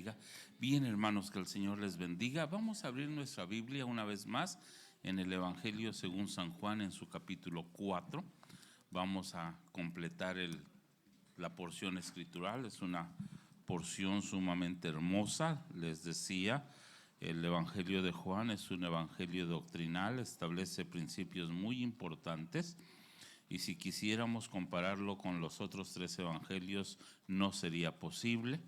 bendiga. Bien, hermanos, que el Señor les bendiga. Vamos a abrir nuestra Biblia una vez más en el Evangelio según San Juan, en su capítulo 4. Vamos a completar la porción escritural. Es una porción sumamente hermosa. Les decía, el Evangelio de Juan es un evangelio doctrinal, establece principios muy importantes. Y si quisiéramos compararlo con los otros tres evangelios, no sería posible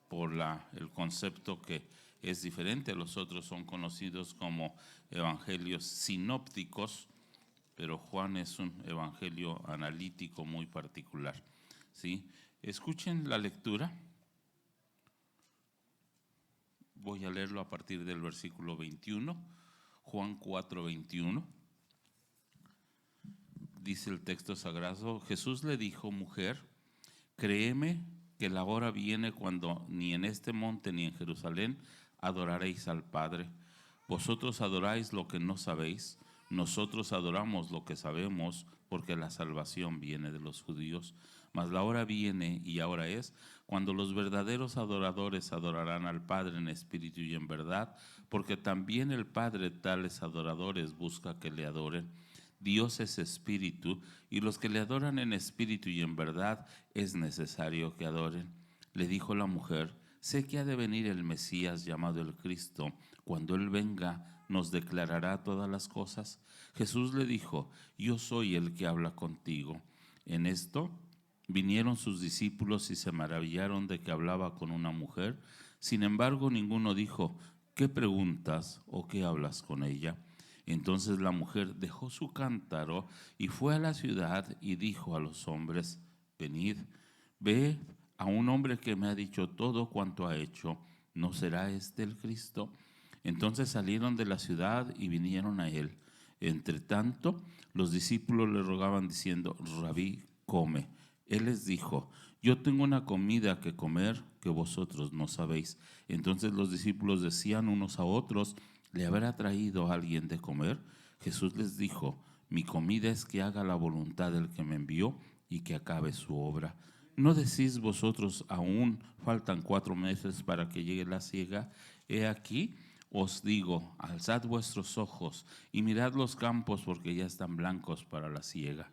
por el concepto que es diferente. Los otros son conocidos como evangelios sinópticos, pero Juan es un evangelio analítico muy particular. ¿Sí? Escuchen la lectura. Voy a leerlo a partir del versículo 21, Juan 4, 21. Dice el texto sagrado: Jesús le dijo: mujer, créeme que la hora viene cuando ni en este monte ni en Jerusalén adoraréis al Padre. Vosotros adoráis lo que no sabéis, nosotros adoramos lo que sabemos, porque la salvación viene de los judíos. Mas la hora viene, y ahora es, cuando los verdaderos adoradores adorarán al Padre en espíritu y en verdad, porque también el Padre tales adoradores busca que le adoren. Dios es espíritu, y los que le adoran en espíritu y en verdad es necesario que adoren. Le dijo la mujer: sé que ha de venir el Mesías llamado el Cristo. Cuando Él venga, nos declarará todas las cosas. Jesús le dijo: yo soy el que habla contigo. En esto vinieron sus discípulos y se maravillaron de que hablaba con una mujer. Sin embargo, ninguno dijo: ¿qué preguntas o qué hablas con ella? Entonces la mujer dejó su cántaro y fue a la ciudad y dijo a los hombres: venid, ve a un hombre que me ha dicho todo cuanto ha hecho. ¿No será este el Cristo? Entonces salieron de la ciudad y vinieron a él. Entre tanto, los discípulos le rogaban diciendo: Rabí, come. Él les dijo: yo tengo una comida que comer que vosotros no sabéis. Entonces los discípulos decían unos a otros: ¿le habrá traído alguien de comer? Jesús les dijo: mi comida es que haga la voluntad del que me envió y que acabe su obra. ¿No decís vosotros aún faltan 4 meses para que llegue la siega? He aquí, os digo, alzad vuestros ojos y mirad los campos, porque ya están blancos para la siega.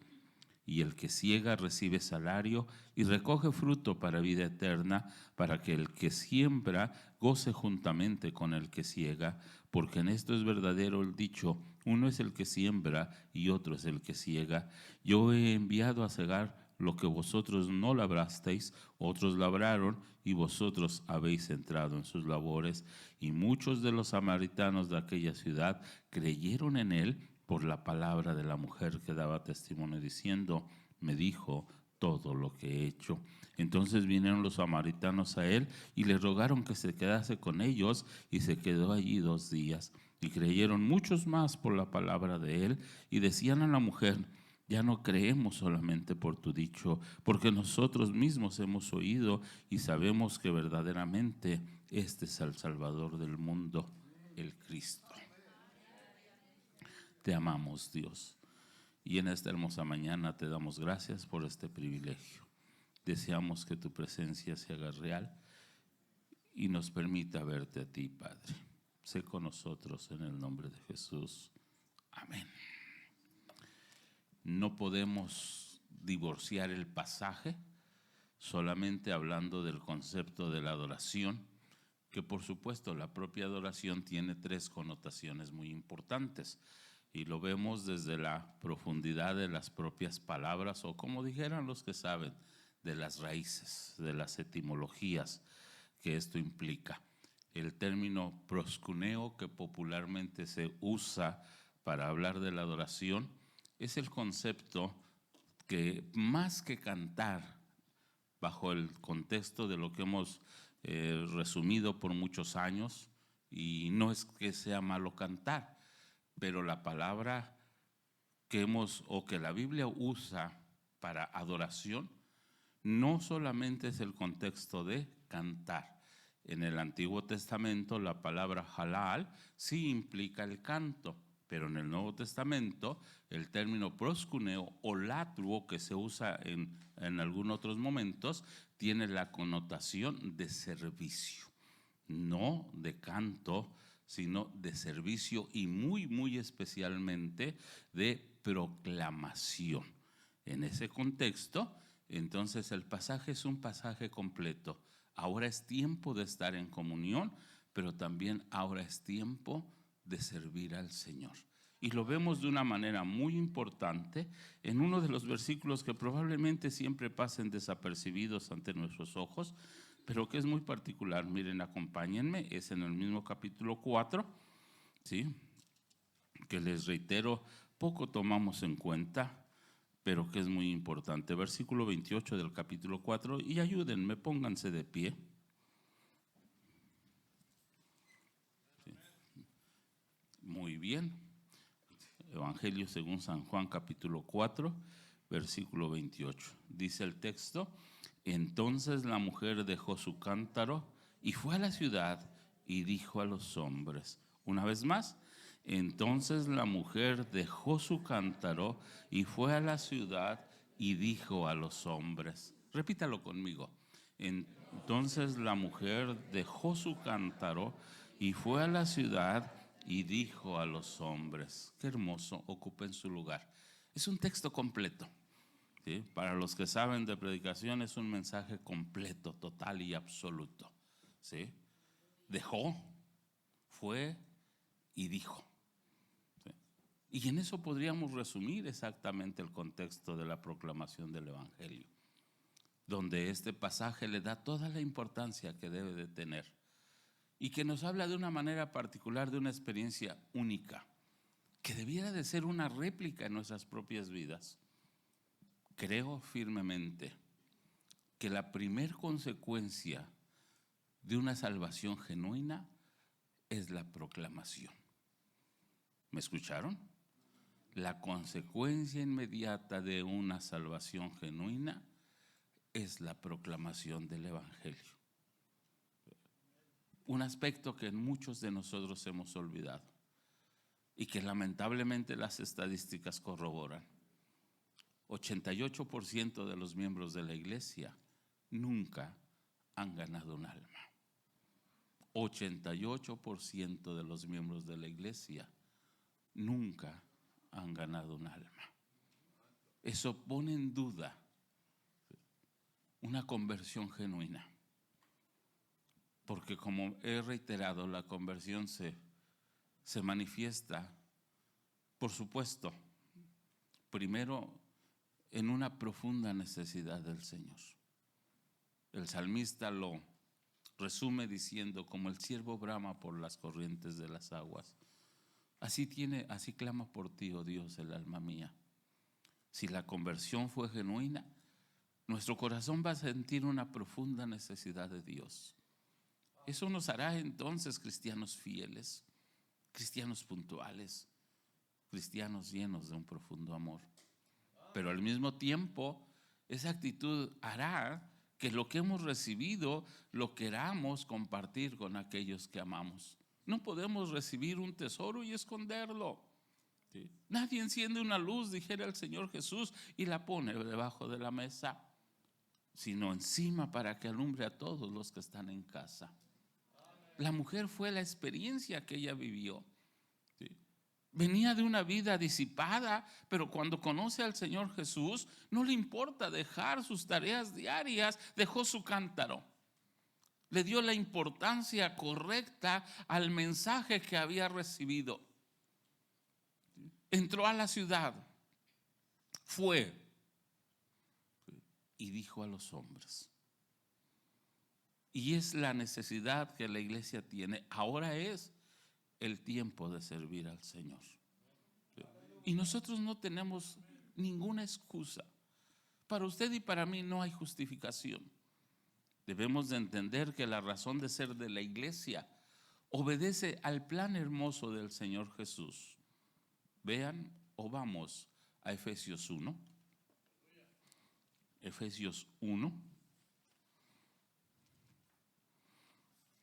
Y el que siega recibe salario y recoge fruto para vida eterna, para que el que siembra goce juntamente con el que siega, porque en esto es verdadero el dicho: uno es el que siembra y otro es el que siega. Yo he enviado a cegar lo que vosotros no labrasteis, otros labraron y vosotros habéis entrado en sus labores. Y muchos de los samaritanos de aquella ciudad creyeron en él por la palabra de la mujer que daba testimonio diciendo: me dijo todo lo que he hecho. Entonces vinieron los samaritanos a él y le rogaron que se quedase con ellos, y se quedó allí 2 días. Y creyeron muchos más por la palabra de él, y decían a la mujer: ya no creemos solamente por tu dicho, porque nosotros mismos hemos oído y sabemos que verdaderamente este es el Salvador del mundo, el Cristo. Te amamos, Dios, y en esta hermosa mañana te damos gracias por este privilegio. Deseamos que tu presencia se haga real y nos permita verte a ti, Padre. Sé con nosotros en el nombre de Jesús. Amén. No podemos divorciar el pasaje solamente hablando del concepto de la adoración, que por supuesto la propia adoración tiene 3 connotaciones muy importantes. Y lo vemos desde la profundidad de las propias palabras, o como dijeran los que saben, de las raíces, de las etimologías que esto implica. El término proskuneo, que popularmente se usa para hablar de la adoración, es el concepto que, más que cantar, bajo el contexto de lo que hemos resumido por muchos años, y no es que sea malo cantar, pero la palabra que la Biblia usa para adoración no solamente es el contexto de cantar. En el Antiguo Testamento la palabra halal sí implica el canto, pero en el Nuevo Testamento el término proskuneo o latruo, que se usa en algunos otros momentos, tiene la connotación de servicio. no de canto, sino de servicio y muy, muy especialmente de proclamación. En ese contexto, entonces el pasaje es un pasaje completo. Ahora es tiempo de estar en comunión, pero también ahora es tiempo de servir al Señor. Y lo vemos de una manera muy importante en uno de los versículos que probablemente siempre pasen desapercibidos ante nuestros ojos, pero que es muy particular. Miren, acompáñenme, es en el mismo capítulo 4, ¿sí? Que les reitero, poco tomamos en cuenta, pero que es muy importante. Versículo 28 del capítulo 4, y ayúdenme, pónganse de pie. ¿Sí? Muy bien. Evangelio según San Juan, capítulo 4, versículo 28. Dice el texto: entonces la mujer dejó su cántaro y fue a la ciudad y dijo a los hombres. Una vez más, entonces la mujer dejó su cántaro y fue a la ciudad y dijo a los hombres. Repítalo conmigo. Entonces la mujer dejó su cántaro y fue a la ciudad y dijo a los hombres. Qué hermoso, ocupen su lugar. Es un texto completo. ¿Sí? Para los que saben de predicación, es un mensaje completo, total y absoluto. ¿Sí? Dejó, fue y dijo. ¿Sí? Y en eso podríamos resumir exactamente el contexto de la proclamación del Evangelio, donde este pasaje le da toda la importancia que debe de tener y que nos habla de una manera particular de una experiencia única, que debiera de ser una réplica en nuestras propias vidas. Creo firmemente que la primer consecuencia de una salvación genuina es la proclamación. ¿Me escucharon? La consecuencia inmediata de una salvación genuina es la proclamación del Evangelio. Un aspecto que muchos de nosotros hemos olvidado y que lamentablemente las estadísticas corroboran. 88% de los miembros de la iglesia nunca han ganado un alma. 88% de los miembros de la iglesia nunca han ganado un alma. Eso pone en duda una conversión genuina. Porque como he reiterado, la conversión se manifiesta, por supuesto, primero en una profunda necesidad del Señor. El salmista lo resume diciendo: como el ciervo brama por las corrientes de las aguas, así clama por ti, oh Dios, el alma mía. Si la conversión fue genuina, nuestro corazón va a sentir una profunda necesidad de Dios. Eso nos hará entonces cristianos fieles, cristianos puntuales, cristianos llenos de un profundo amor. Pero al mismo tiempo, esa actitud hará que lo que hemos recibido lo queramos compartir con aquellos que amamos. No podemos recibir un tesoro y esconderlo. ¿Sí? Nadie enciende una luz, dijera el Señor Jesús, y la pone debajo de la mesa, sino encima para que alumbre a todos los que están en casa. La mujer fue la experiencia que ella vivió. ¿Sí? Venía de una vida disipada, pero cuando conoce al Señor Jesús, no le importa dejar sus tareas diarias, dejó su cántaro. Le dio la importancia correcta al mensaje que había recibido. Entró a la ciudad, fue y dijo a los hombres. Y es la necesidad que la iglesia tiene. Ahora es el tiempo de servir al Señor. Y nosotros no tenemos ninguna excusa. Para usted y para mí no hay justificación. Debemos de entender que la razón de ser de la iglesia obedece al plan hermoso del Señor Jesús. Vean o vamos a Efesios 1. Efesios 1.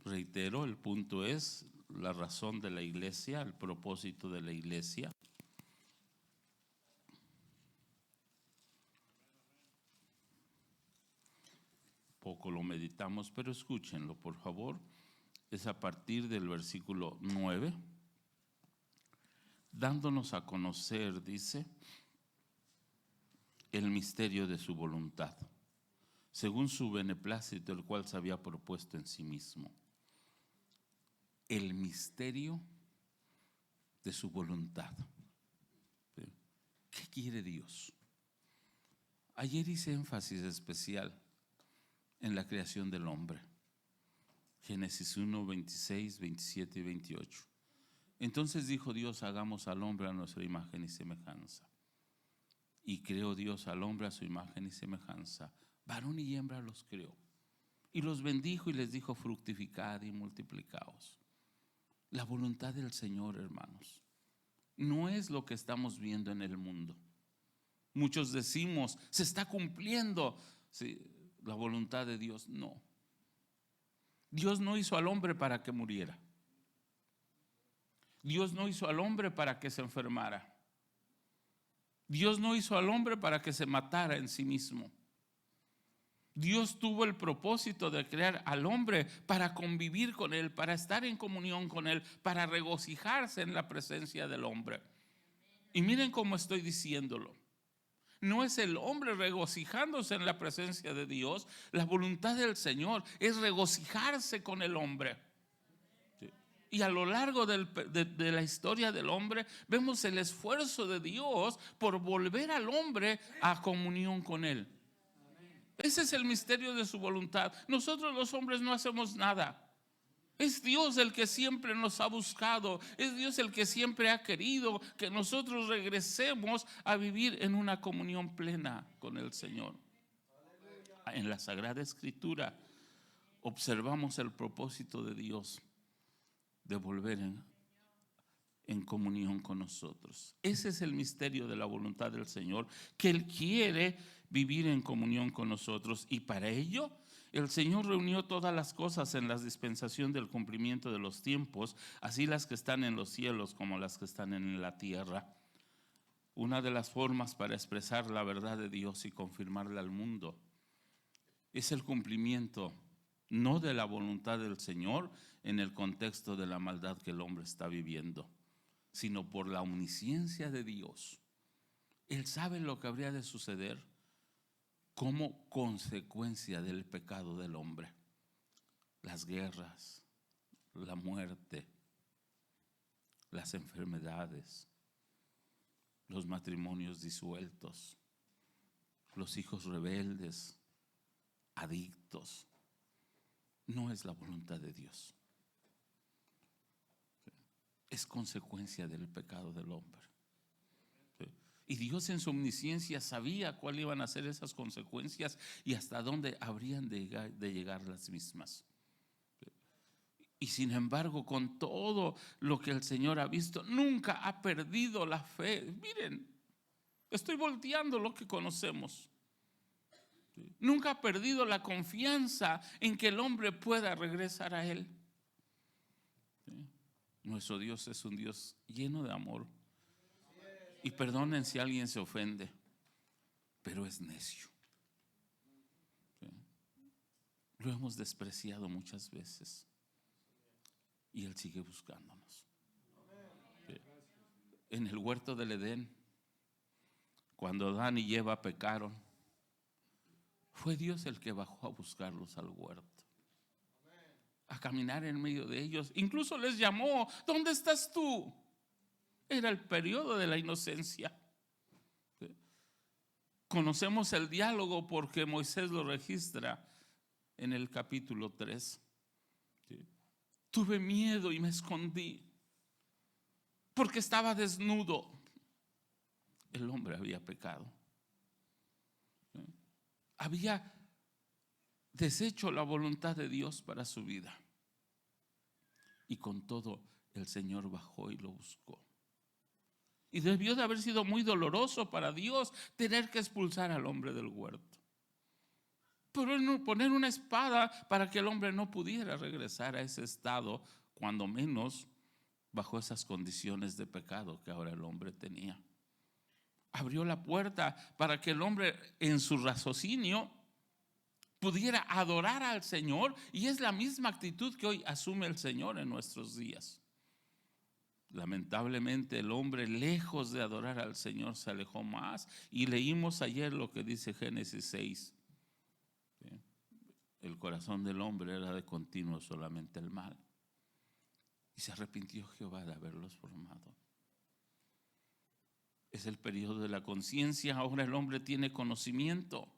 Reitero, el punto es la razón de la iglesia, el propósito de la iglesia. Poco lo meditamos, pero escúchenlo, por favor. es a partir del versículo 9, dándonos a conocer, dice, el misterio de su voluntad, según su beneplácito, el cual se había propuesto en sí mismo. El misterio de su voluntad. ¿Qué quiere Dios? Ayer hice énfasis especial en la creación del hombre. Génesis 1, 26, 27 y 28. Entonces dijo Dios: hagamos al hombre a nuestra imagen y semejanza. Y creó Dios al hombre a su imagen y semejanza. Varón y hembra los creó. Y los bendijo y les dijo: fructificad y multiplicaos. La voluntad del Señor, hermanos, no es lo que estamos viendo en el mundo. Muchos decimos: se está cumpliendo. Sí, la voluntad de Dios, no. Dios no hizo al hombre para que muriera. Dios no hizo al hombre para que se enfermara. Dios no hizo al hombre para que se matara en sí mismo. Dios tuvo el propósito de crear al hombre para convivir con él, para estar en comunión con él, para regocijarse en la presencia del hombre. Y miren cómo estoy diciéndolo. No es el hombre regocijándose en la presencia de Dios. La voluntad del Señor es regocijarse con el hombre. Y a lo largo de la historia del hombre vemos el esfuerzo de Dios por volver al hombre a comunión con él. Ese es el misterio de su voluntad. Nosotros los hombres no hacemos nada. Es Dios el que siempre nos ha buscado. Es Dios el que siempre ha querido que nosotros regresemos a vivir en una comunión plena con el Señor. En la Sagrada Escritura observamos el propósito de Dios de volver en comunión con nosotros. Ese es el misterio de la voluntad del Señor, que Él quiere vivir en comunión con nosotros, y para ello el Señor reunió todas las cosas en la dispensación del cumplimiento de los tiempos, así las que están en los cielos como las que están en la tierra. Una de las formas para expresar la verdad de Dios y confirmarla al mundo es el cumplimiento no de la voluntad del Señor en el contexto de la maldad que el hombre está viviendo, sino por la omnisciencia de Dios. Él sabe lo que habría de suceder como consecuencia del pecado del hombre. Las guerras, la muerte, las enfermedades, los matrimonios disueltos, los hijos rebeldes, adictos. No es la voluntad de Dios. Es consecuencia del pecado del hombre. Y Dios en su omnisciencia sabía cuáles iban a ser esas consecuencias y hasta dónde habrían de llegar las mismas. Y sin embargo, con todo lo que el Señor ha visto, nunca ha perdido la fe. Miren, estoy volteando lo que conocemos. Nunca ha perdido la confianza en que el hombre pueda regresar a Él. Nuestro Dios es un Dios lleno de amor. Y perdonen si alguien se ofende, pero es necio. Lo hemos despreciado muchas veces y Él sigue buscándonos. En el huerto del Edén, cuando Adán y Eva pecaron, fue Dios el que bajó a buscarlos al huerto, a caminar en medio de ellos. Incluso les llamó: ¿dónde estás tú? Era el periodo de la inocencia. Conocemos el diálogo porque Moisés lo registra en el capítulo 3. Tuve miedo y me escondí porque estaba desnudo. El hombre había pecado. Había deshecho la voluntad de Dios para su vida. Y con todo el Señor bajó y lo buscó. Y debió de haber sido muy doloroso para Dios tener que expulsar al hombre del huerto. Pero poner una espada para que el hombre no pudiera regresar a ese estado, cuando menos bajo esas condiciones de pecado que ahora el hombre tenía. Abrió la puerta para que el hombre, en su raciocinio, pudiera adorar al Señor, y es la misma actitud que hoy asume el Señor en nuestros días. Lamentablemente el hombre, lejos de adorar al Señor, se alejó más, y leímos ayer lo que dice Génesis 6. El corazón del hombre era de continuo solamente el mal, y se arrepintió Jehová de haberlos formado. Es el periodo de la conciencia. Ahora el hombre tiene conocimiento,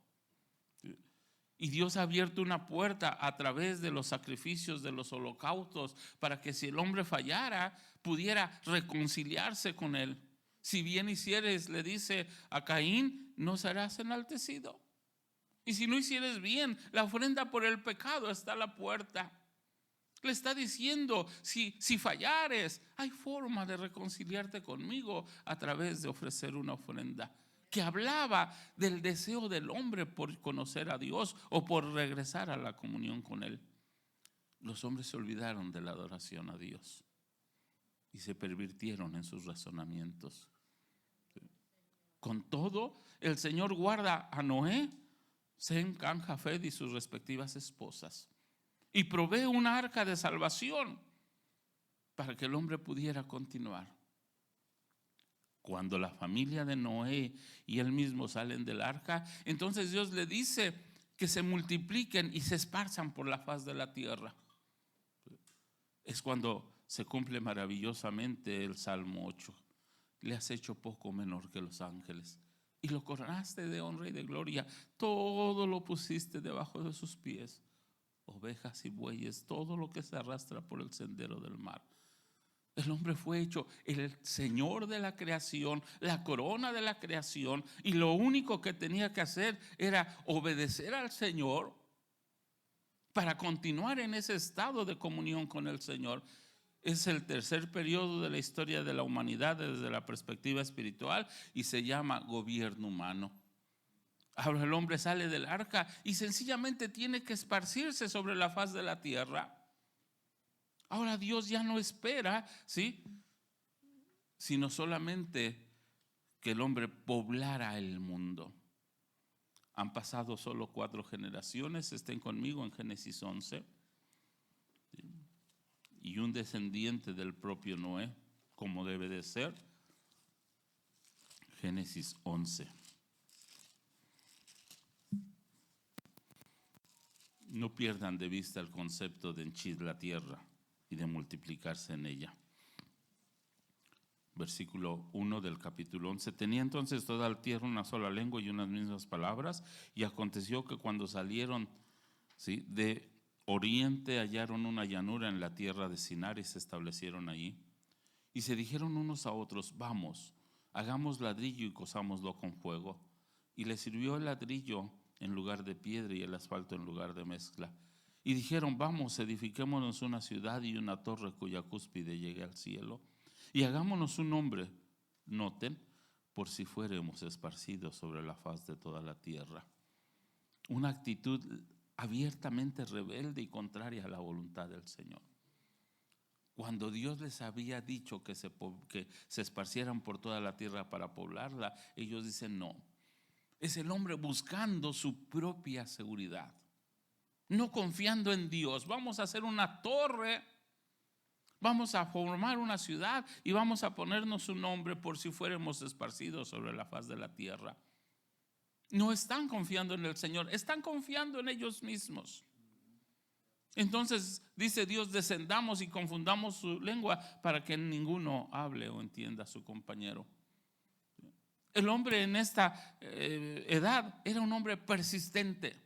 y Dios ha abierto una puerta a través de los sacrificios, de los holocaustos, para que si el hombre fallara, pudiera reconciliarse con él. Si bien hicieres, le dice a Caín, no serás enaltecido. Y si no hicieres bien, la ofrenda por el pecado está a la puerta. Le está diciendo, si fallares, hay forma de reconciliarte conmigo a través de ofrecer una ofrenda. Que hablaba del deseo del hombre por conocer a Dios o por regresar a la comunión con Él. Los hombres se olvidaron de la adoración a Dios y se pervirtieron en sus razonamientos. Con todo, el Señor guarda a Noé, Sem, Cam, Jafet y sus respectivas esposas, y provee una arca de salvación para que el hombre pudiera continuar. Cuando la familia de Noé y él mismo salen del arca, entonces Dios le dice que se multipliquen y se esparzan por la faz de la tierra. Es cuando se cumple maravillosamente el Salmo 8. Le has hecho poco menor que los ángeles y lo coronaste de honra y de gloria. Todo lo pusiste debajo de sus pies, ovejas y bueyes, todo lo que se arrastra por el sendero del mar. El hombre fue hecho el Señor de la creación, la corona de la creación, y lo único que tenía que hacer era obedecer al Señor para continuar en ese estado de comunión con el Señor. Es el tercer periodo de la historia de la humanidad desde la perspectiva espiritual y se llama gobierno humano. Ahora el hombre sale del arca y sencillamente tiene que esparcirse sobre la faz de la tierra. Ahora Dios ya no espera, ¿sí?, sino solamente que el hombre poblara el mundo. Han pasado solo 4 generaciones, estén conmigo en Génesis 11, y un descendiente del propio Noé, como debe de ser. Génesis 11. No pierdan de vista el concepto de henchir la tierra y de multiplicarse en ella. Versículo 1 del capítulo 11. Tenía entonces toda la tierra una sola lengua y unas mismas palabras, y aconteció que cuando salieron, ¿sí?, de oriente, hallaron una llanura en la tierra de Sinar y se establecieron allí. Y se dijeron unos a otros, vamos, hagamos ladrillo y cosámoslo con fuego. Y les sirvió el ladrillo en lugar de piedra y el asfalto en lugar de mezcla. Y dijeron, vamos, edifiquémonos una ciudad y una torre cuya cúspide llegue al cielo. Y hagámonos un nombre, noten, por si fuéramos esparcidos sobre la faz de toda la tierra. Una actitud abiertamente rebelde y contraria a la voluntad del Señor. Cuando Dios les había dicho que se esparcieran por toda la tierra para poblarla, ellos dicen no. Es el hombre buscando su propia seguridad, no confiando en Dios. Vamos a hacer una torre, vamos a formar una ciudad y vamos a ponernos un nombre por si fuéramos esparcidos sobre la faz de la tierra. No están confiando en el Señor, están confiando en ellos mismos. Entonces dice Dios, descendamos y confundamos su lengua para que ninguno hable o entienda a su compañero. El hombre en esta edad era un hombre persistente.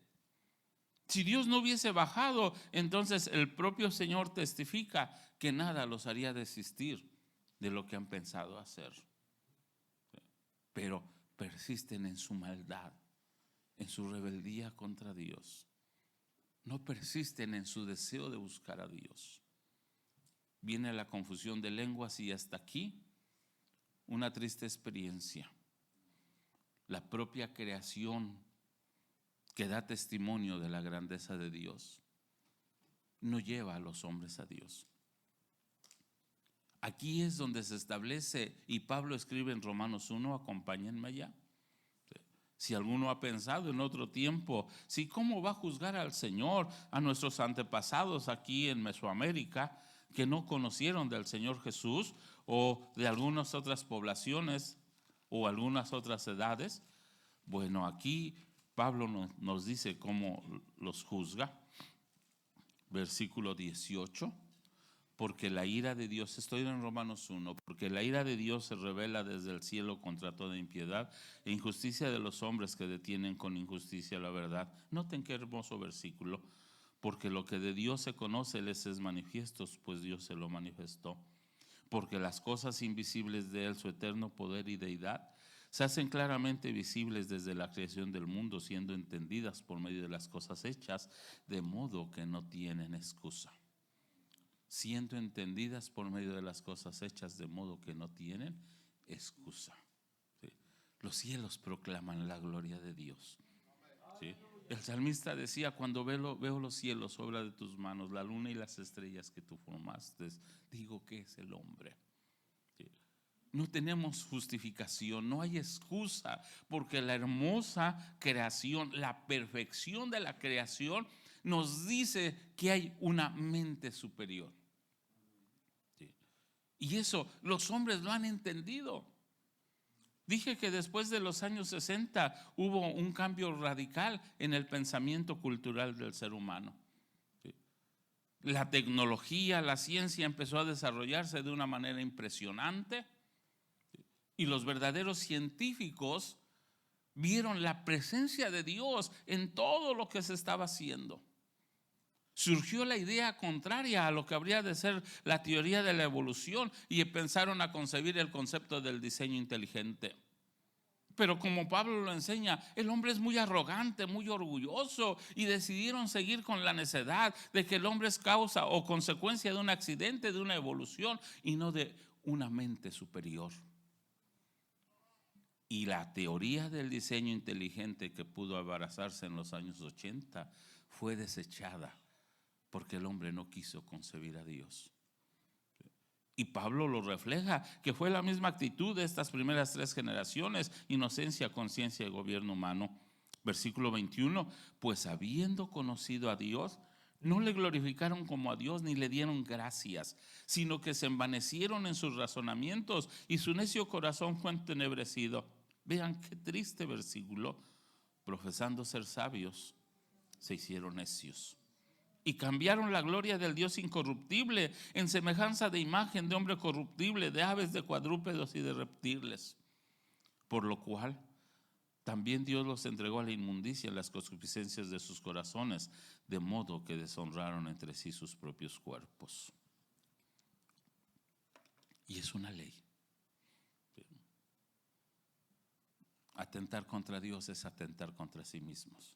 Si Dios no hubiese bajado, entonces el propio Señor testifica que nada los haría desistir de lo que han pensado hacer. Pero persisten en su maldad, en su rebeldía contra Dios. No persisten en su deseo de buscar a Dios. Viene la confusión de lenguas y hasta aquí una triste experiencia. La propia creación que da testimonio de la grandeza de Dios no lleva a los hombres a Dios. Aquí es donde se establece, y Pablo escribe en Romanos 1, acompáñenme allá. Si alguno ha pensado en otro tiempo, si cómo va a juzgar al Señor a nuestros antepasados aquí en Mesoamérica que no conocieron del Señor Jesús, o de algunas otras poblaciones o algunas otras edades. Bueno, aquí Pablo nos dice cómo los juzga. Versículo 18. Porque la ira de Dios, estoy en Romanos 1, porque la ira de Dios se revela desde el cielo contra toda impiedad e injusticia de los hombres que detienen con injusticia la verdad. Noten qué hermoso versículo. Porque lo que de Dios se conoce les es manifiesto, pues Dios se lo manifestó. Porque las cosas invisibles de Él, su eterno poder y deidad, se hacen claramente visibles desde la creación del mundo, siendo entendidas por medio de las cosas hechas, de modo que no tienen excusa. Siendo entendidas por medio de las cosas hechas, de modo que no tienen excusa. ¿Sí? Los cielos proclaman la gloria de Dios. ¿Sí? El salmista decía: cuando veo los cielos, obra de tus manos, la luna y las estrellas que tú formaste, digo, ¿qué es el hombre? ¿Sí? No tenemos justificación, no hay excusa, porque la hermosa creación, la perfección de la creación nos dice que hay una mente superior. Y eso los hombres lo han entendido. Dije que después de los años 60 hubo un cambio radical en el pensamiento cultural del ser humano. La tecnología, la ciencia empezó a desarrollarse de una manera impresionante y los verdaderos científicos vieron la presencia de Dios en todo lo que se estaba haciendo. Surgió la idea contraria a lo que habría de ser la teoría de la evolución y pensaron a concebir el concepto del diseño inteligente. Pero como Pablo lo enseña, el hombre es muy arrogante, muy orgulloso, y decidieron seguir con la necedad de que el hombre es causa o consecuencia de un accidente, de una evolución y no de una mente superior. Y la teoría del diseño inteligente que pudo abrazarse en los años 80 fue desechada porque el hombre no quiso concebir a Dios. Y Pablo lo refleja, que fue la misma actitud de estas primeras 3 generaciones: inocencia, conciencia y gobierno humano. Versículo 21, pues habiendo conocido a Dios, no le glorificaron como a Dios ni le dieron gracias, sino que se envanecieron en sus razonamientos y su necio corazón fue entenebrecido. Vean qué triste versículo. Profesando ser sabios, se hicieron necios. Y cambiaron la gloria del Dios incorruptible en semejanza de imagen de hombre corruptible, de aves, de cuadrúpedos y de reptiles. Por lo cual también Dios los entregó a la inmundicia en las concupiscencias de sus corazones, de modo que deshonraron entre sí sus propios cuerpos. Y es una ley. Atentar contra Dios es atentar contra sí mismos.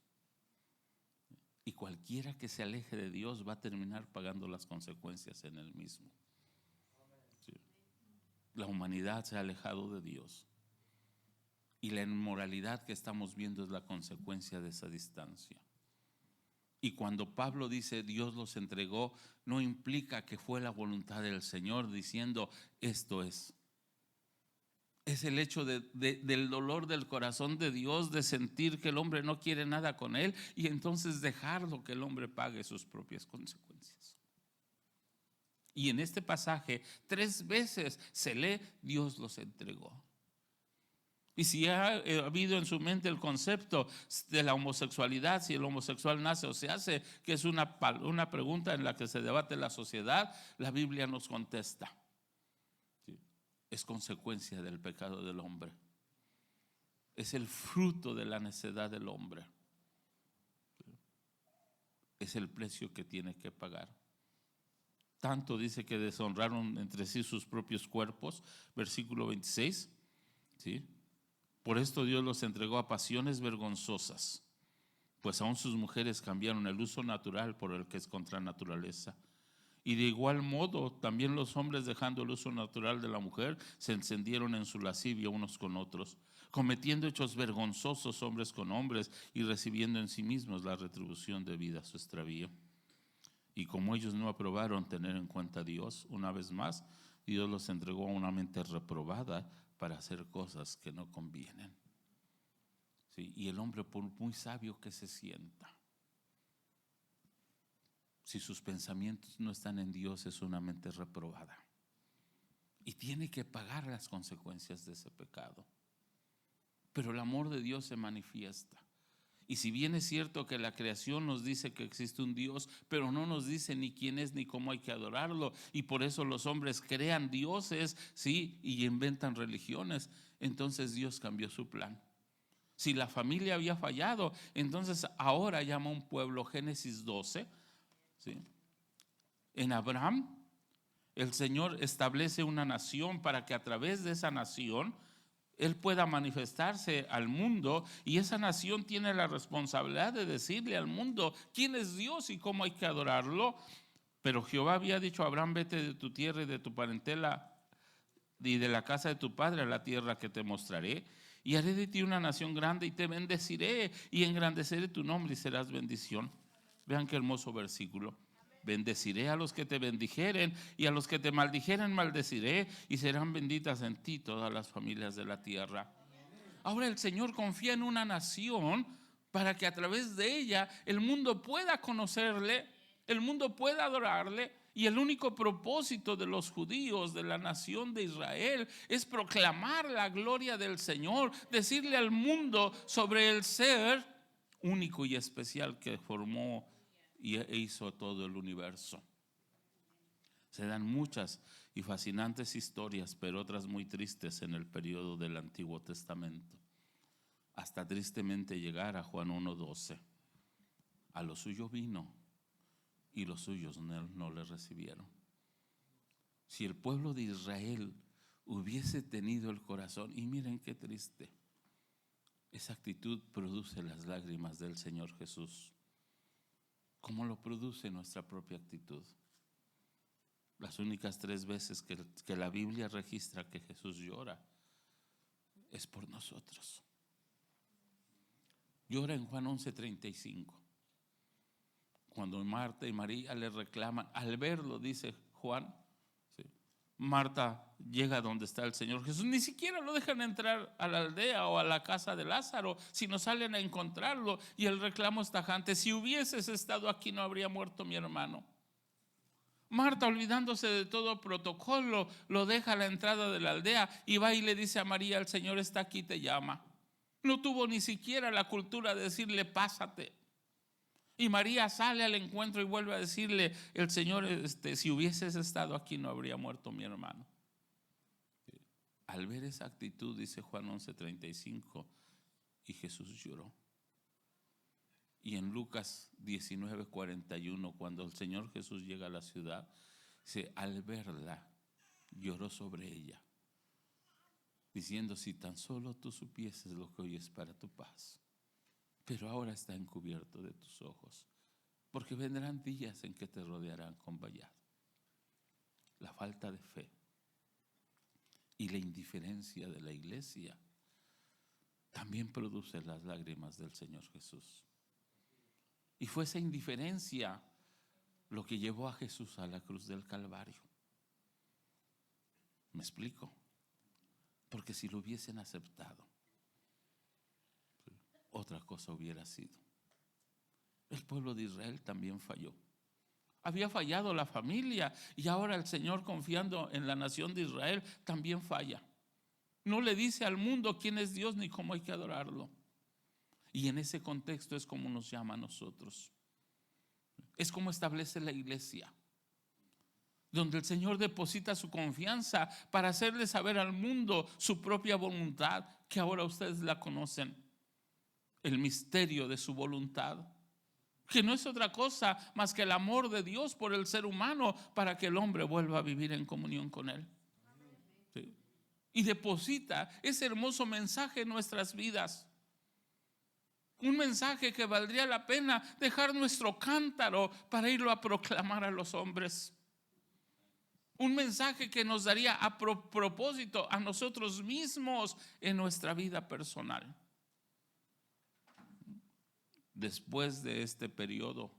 Y cualquiera que se aleje de Dios va a terminar pagando las consecuencias en él mismo. Sí. La humanidad se ha alejado de Dios. Y la inmoralidad que estamos viendo es la consecuencia de esa distancia. Y cuando Pablo dice Dios los entregó, no implica que fue la voluntad del Señor diciendo esto es. Es el hecho del dolor del corazón de Dios, de sentir que el hombre no quiere nada con él y entonces dejarlo que el hombre pague sus propias consecuencias. Y en este pasaje 3 veces se lee Dios los entregó. Y si ha habido en su mente el concepto de la homosexualidad, si el homosexual nace o se hace, que es una pregunta en la que se debate la sociedad, la Biblia nos contesta. Es consecuencia del pecado del hombre. Es el fruto de la necedad del hombre. Es el precio que tiene que pagar. Tanto dice que deshonraron entre sí sus propios cuerpos. Versículo 26. ¿Sí? Por esto Dios los entregó a pasiones vergonzosas, pues aún sus mujeres cambiaron el uso natural por el que es contra naturaleza. Y de igual modo, también los hombres, dejando el uso natural de la mujer, se encendieron en su lascivia unos con otros, cometiendo hechos vergonzosos hombres con hombres y recibiendo en sí mismos la retribución debida a su extravío. Y como ellos no aprobaron tener en cuenta a Dios, una vez más, Dios los entregó a una mente reprobada para hacer cosas que no convienen. Sí, y el hombre, por muy sabio que se sienta, si sus pensamientos no están en Dios, es una mente reprobada. Y tiene que pagar las consecuencias de ese pecado. Pero el amor de Dios se manifiesta. Y si bien es cierto que la creación nos dice que existe un Dios, pero no nos dice ni quién es ni cómo hay que adorarlo. Y por eso los hombres crean dioses, sí, y inventan religiones. Entonces Dios cambió su plan. Si la familia había fallado, entonces ahora llama a un pueblo, Génesis 12, ¿sí? En Abraham, el Señor establece una nación para que a través de esa nación Él pueda manifestarse al mundo, y esa nación tiene la responsabilidad de decirle al mundo quién es Dios y cómo hay que adorarlo. Pero Jehová había dicho a Abraham: vete de tu tierra y de tu parentela y de la casa de tu padre a la tierra que te mostraré, y haré de ti una nación grande y te bendeciré y engrandeceré tu nombre y serás bendición. Vean qué hermoso versículo. Bendeciré a los que te bendijeren y a los que te maldijeren maldeciré, y serán benditas en ti todas las familias de la tierra. Ahora el Señor confía en una nación para que a través de ella el mundo pueda conocerle, el mundo pueda adorarle. Y el único propósito de los judíos, de la nación de Israel, es proclamar la gloria del Señor, decirle al mundo sobre el ser único y especial que formó e hizo todo el universo. Se dan muchas y fascinantes historias, pero otras muy tristes en el periodo del Antiguo Testamento, hasta tristemente llegar a Juan 1:12. A lo suyo vino y los suyos no le recibieron. Si el pueblo de Israel hubiese tenido el corazón, y miren qué triste, esa actitud produce las lágrimas del Señor Jesús, como lo produce nuestra propia actitud. Las únicas 3 veces que la Biblia registra que Jesús llora es por nosotros. Llora en Juan 11:35, cuando Marta y María le reclaman. Al verlo, dice Juan, ¿sí? Marta llega donde está el Señor Jesús, ni siquiera lo dejan entrar a la aldea o a la casa de Lázaro, sino salen a encontrarlo, y el reclamo es tajante: si hubieses estado aquí no habría muerto mi hermano. Marta, olvidándose de todo protocolo, lo deja a la entrada de la aldea y va y le dice a María: el Señor está aquí, te llama. No tuvo ni siquiera la cultura de decirle: pásate. Y María sale al encuentro y vuelve a decirle: el Señor, si hubieses estado aquí no habría muerto mi hermano. Al ver esa actitud, dice Juan 11:35, y Jesús lloró. Y en Lucas 19:41, cuando el Señor Jesús llega a la ciudad, dice: al verla lloró sobre ella, diciendo: si tan solo tú supieses lo que hoy es para tu paz, pero ahora está encubierto de tus ojos, porque vendrán días en que te rodearán con vallado. La falta de fe y la indiferencia de la iglesia también produce las lágrimas del Señor Jesús. Y fue esa indiferencia lo que llevó a Jesús a la cruz del Calvario. ¿Me explico? Porque si lo hubiesen aceptado, otra cosa hubiera sido. El pueblo de Israel también falló. Había fallado la familia, y ahora el Señor, confiando en la nación de Israel, también falla. No le dice al mundo quién es Dios ni cómo hay que adorarlo. Y en ese contexto es como nos llama a nosotros. Es como establece la iglesia, donde el Señor deposita su confianza para hacerle saber al mundo su propia voluntad, que ahora ustedes la conocen, el misterio de su voluntad, que no es otra cosa más que el amor de Dios por el ser humano, para que el hombre vuelva a vivir en comunión con Él. ¿Sí? Y deposita ese hermoso mensaje en nuestras vidas. Un mensaje que valdría la pena dejar nuestro cántaro para irlo a proclamar a los hombres. Un mensaje que nos daría a propósito a nosotros mismos en nuestra vida personal. Después de este periodo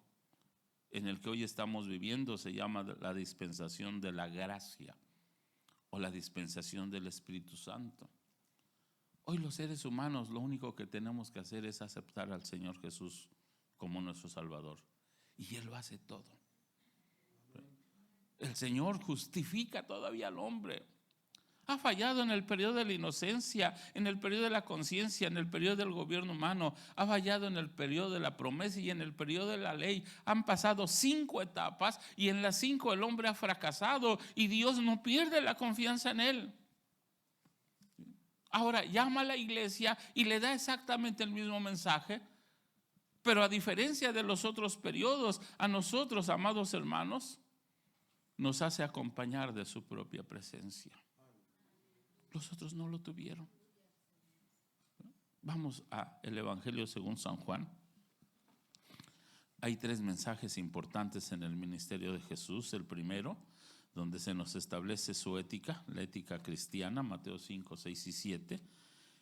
en el que hoy estamos viviendo, se llama la dispensación de la gracia o la dispensación del Espíritu Santo. Hoy los seres humanos lo único que tenemos que hacer es aceptar al Señor Jesús como nuestro Salvador. Y Él lo hace todo. El Señor justifica todavía al hombre. Ha fallado en el periodo de la inocencia, en el periodo de la conciencia, en el periodo del gobierno humano. Ha fallado en el periodo de la promesa y en el periodo de la ley. Han pasado 5 etapas y en las 5 el hombre ha fracasado y Dios no pierde la confianza en él. Ahora llama a la iglesia y le da exactamente el mismo mensaje, pero a diferencia de los otros periodos, a nosotros, amados hermanos, nos hace acompañar de su propia presencia. Los otros no lo tuvieron. Vamos al Evangelio según San Juan. Hay 3 mensajes importantes en el ministerio de Jesús. El primero, donde se nos establece su ética, la ética cristiana, Mateo 5, 6 y 7.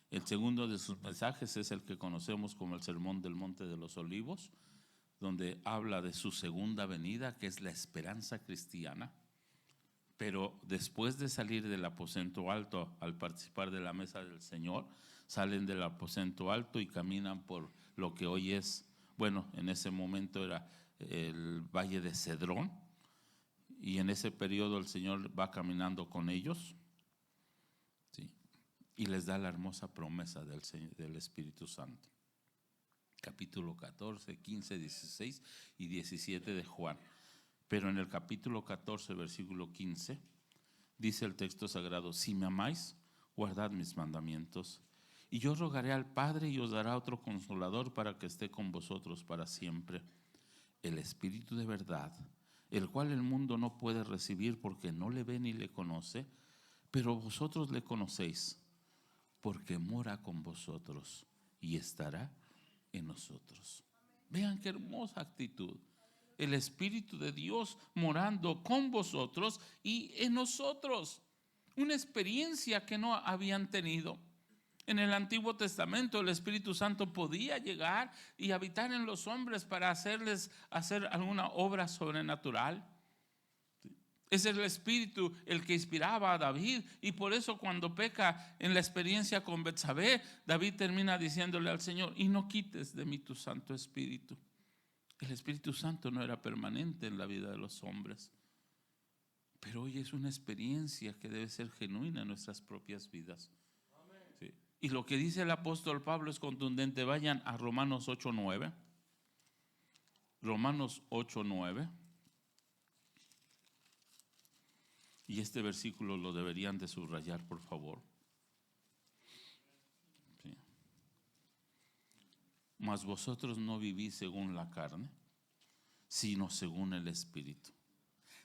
El segundo de sus mensajes es el que conocemos como el Sermón del Monte de los Olivos, donde habla de su segunda venida, que es la esperanza cristiana. Pero después de salir del aposento alto, al participar de la mesa del Señor, salen del aposento alto y caminan por lo que hoy es, bueno, en ese momento era el Valle de Cedrón, y en ese periodo el Señor va caminando con ellos, ¿sí? Y les da la hermosa promesa del Espíritu Santo. Capítulo 14, 15, 16 y 17 de Juan. Pero en el capítulo 14, versículo 15, dice el texto sagrado: si me amáis, guardad mis mandamientos. Y yo rogaré al Padre y os dará otro consolador para que esté con vosotros para siempre, el Espíritu de verdad, el cual el mundo no puede recibir porque no le ve ni le conoce, pero vosotros le conocéis, porque mora con vosotros y estará en nosotros. Vean qué hermosa actitud. El Espíritu de Dios morando con vosotros y en nosotros. Una experiencia que no habían tenido. En el Antiguo Testamento el Espíritu Santo podía llegar y habitar en los hombres para hacer alguna obra sobrenatural. Ese es el Espíritu el que inspiraba a David, y por eso cuando peca en la experiencia con Betsabé, David termina diciéndole al Señor: y no quites de mí tu Santo Espíritu. El Espíritu Santo no era permanente en la vida de los hombres, pero hoy es una experiencia que debe ser genuina en nuestras propias vidas. Sí. Y lo que dice el apóstol Pablo es contundente. Vayan a Romanos 8:9. Romanos 8:9. Y este versículo lo deberían de subrayar, por favor. Sí. Mas vosotros no vivís según la carne, sino según el Espíritu.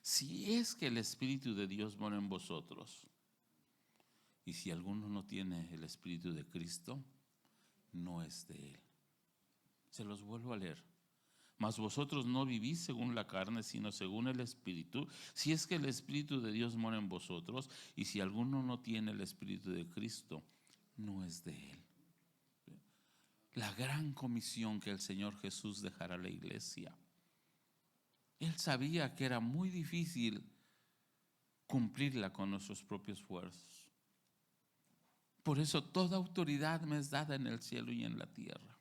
Si es que el Espíritu de Dios mora en vosotros, y si alguno no tiene el Espíritu de Cristo, no es de Él. Se los vuelvo a leer. Mas vosotros no vivís según la carne, sino según el Espíritu. Si es que el Espíritu de Dios mora en vosotros, y si alguno no tiene el Espíritu de Cristo, no es de Él. La gran comisión que el Señor Jesús dejará a la iglesia. Él sabía que era muy difícil cumplirla con nuestros propios esfuerzos. Por eso toda autoridad me es dada en el cielo y en la tierra.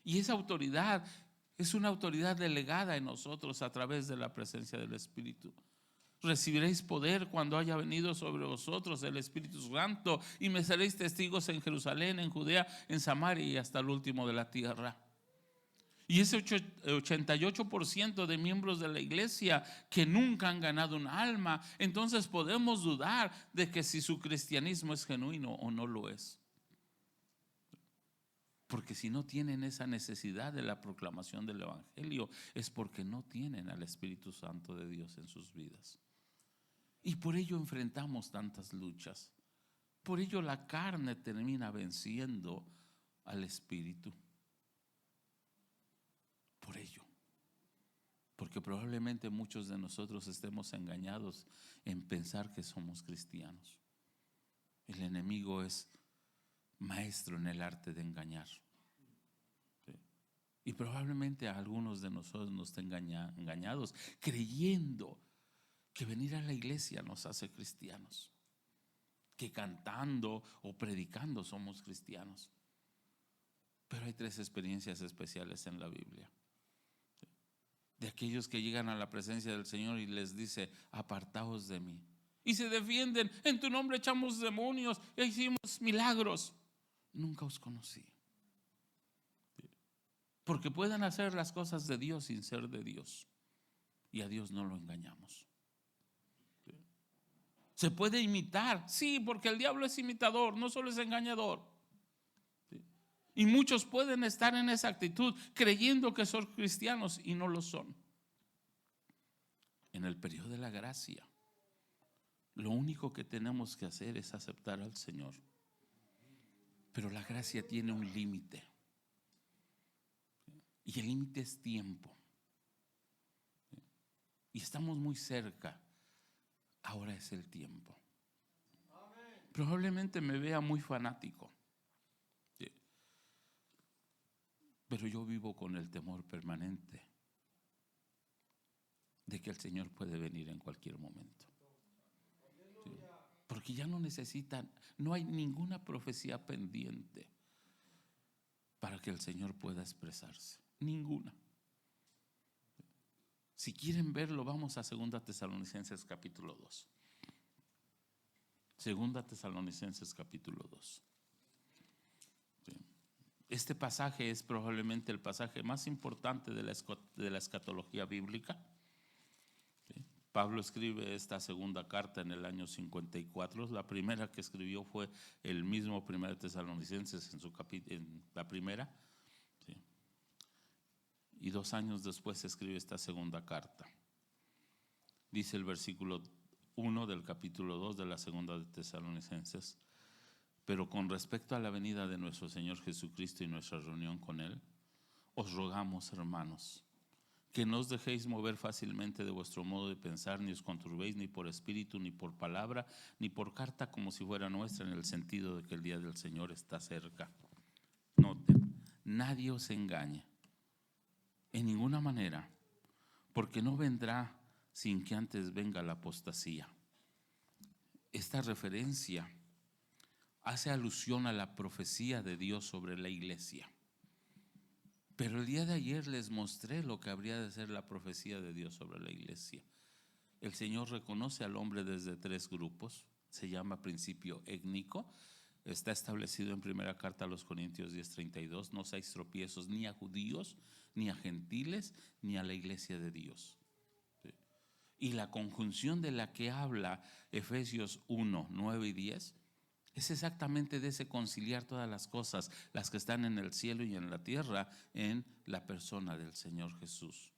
Y esa autoridad es una autoridad delegada en nosotros a través de la presencia del Espíritu. Recibiréis poder cuando haya venido sobre vosotros el Espíritu Santo, y me seréis testigos en Jerusalén, en Judea, en Samaria y hasta el último de la tierra. Y ese 88% de miembros de la iglesia que nunca han ganado un alma, entonces podemos dudar de que si su cristianismo es genuino o no lo es. Porque si no tienen esa necesidad de la proclamación del Evangelio, es porque no tienen al Espíritu Santo de Dios en sus vidas. Y por ello enfrentamos tantas luchas. Por ello la carne termina venciendo al Espíritu. Por ello. Porque probablemente muchos de nosotros estemos engañados en pensar que somos cristianos. El enemigo es maestro en el arte de engañar. ¿Sí? Y probablemente a algunos de nosotros nos estén engañados creyendo que venir a la iglesia nos hace cristianos. que cantando o predicando somos cristianos. Pero hay 3 experiencias especiales en la Biblia. De aquellos que llegan a la presencia del Señor y les dice: apartaos de mí. Y se defienden: en tu nombre echamos demonios e hicimos milagros. Nunca os conocí. Porque pueden hacer las cosas de Dios sin ser de Dios. Y a Dios no lo engañamos. Se puede imitar, sí, porque el diablo es imitador, no solo es engañador. Y muchos pueden estar en esa actitud creyendo que son cristianos y no lo son. En el periodo de la gracia, lo único que tenemos que hacer es aceptar al Señor. Pero la gracia tiene un límite. Y el límite es tiempo. Y estamos muy cerca. Ahora es el tiempo. Probablemente me vea muy fanático. Pero yo vivo con el temor permanente de que el Señor puede venir en cualquier momento. ¿Sí? Porque ya no necesitan, no hay ninguna profecía pendiente para que el Señor pueda expresarse. Ninguna. Si quieren verlo, vamos a 2 Tesalonicenses capítulo 2. 2 Tesalonicenses capítulo 2. Este pasaje es probablemente el pasaje más importante de la escatología bíblica. Pablo escribe esta segunda carta en el año 54. La primera que escribió fue el mismo 1 Tesalonicenses en la primera. Y 2 años después escribe esta segunda carta. Dice el versículo 1 del capítulo 2 de la segunda de Tesalonicenses: pero con respecto a la venida de nuestro Señor Jesucristo y nuestra reunión con Él, os rogamos, hermanos, que no os dejéis mover fácilmente de vuestro modo de pensar, ni os conturbéis ni por espíritu, ni por palabra, ni por carta como si fuera nuestra, en el sentido de que el día del Señor está cerca. Noten, nadie os engañe en ninguna manera, porque no vendrá sin que antes venga la apostasía. Esta referencia hace alusión a la profecía de Dios sobre la iglesia. Pero el día de ayer les mostré lo que habría de ser la profecía de Dios sobre la iglesia. El Señor reconoce al hombre desde 3 grupos. Se llama principio étnico. Está establecido en primera carta a los Corintios 10:32. No seáis tropiezos ni a judíos, ni a gentiles, ni a la iglesia de Dios. Y la conjunción de la que habla Efesios 1, 9 y 10 es exactamente de ese conciliar todas las cosas, las que están en el cielo y en la tierra, en la persona del Señor Jesús.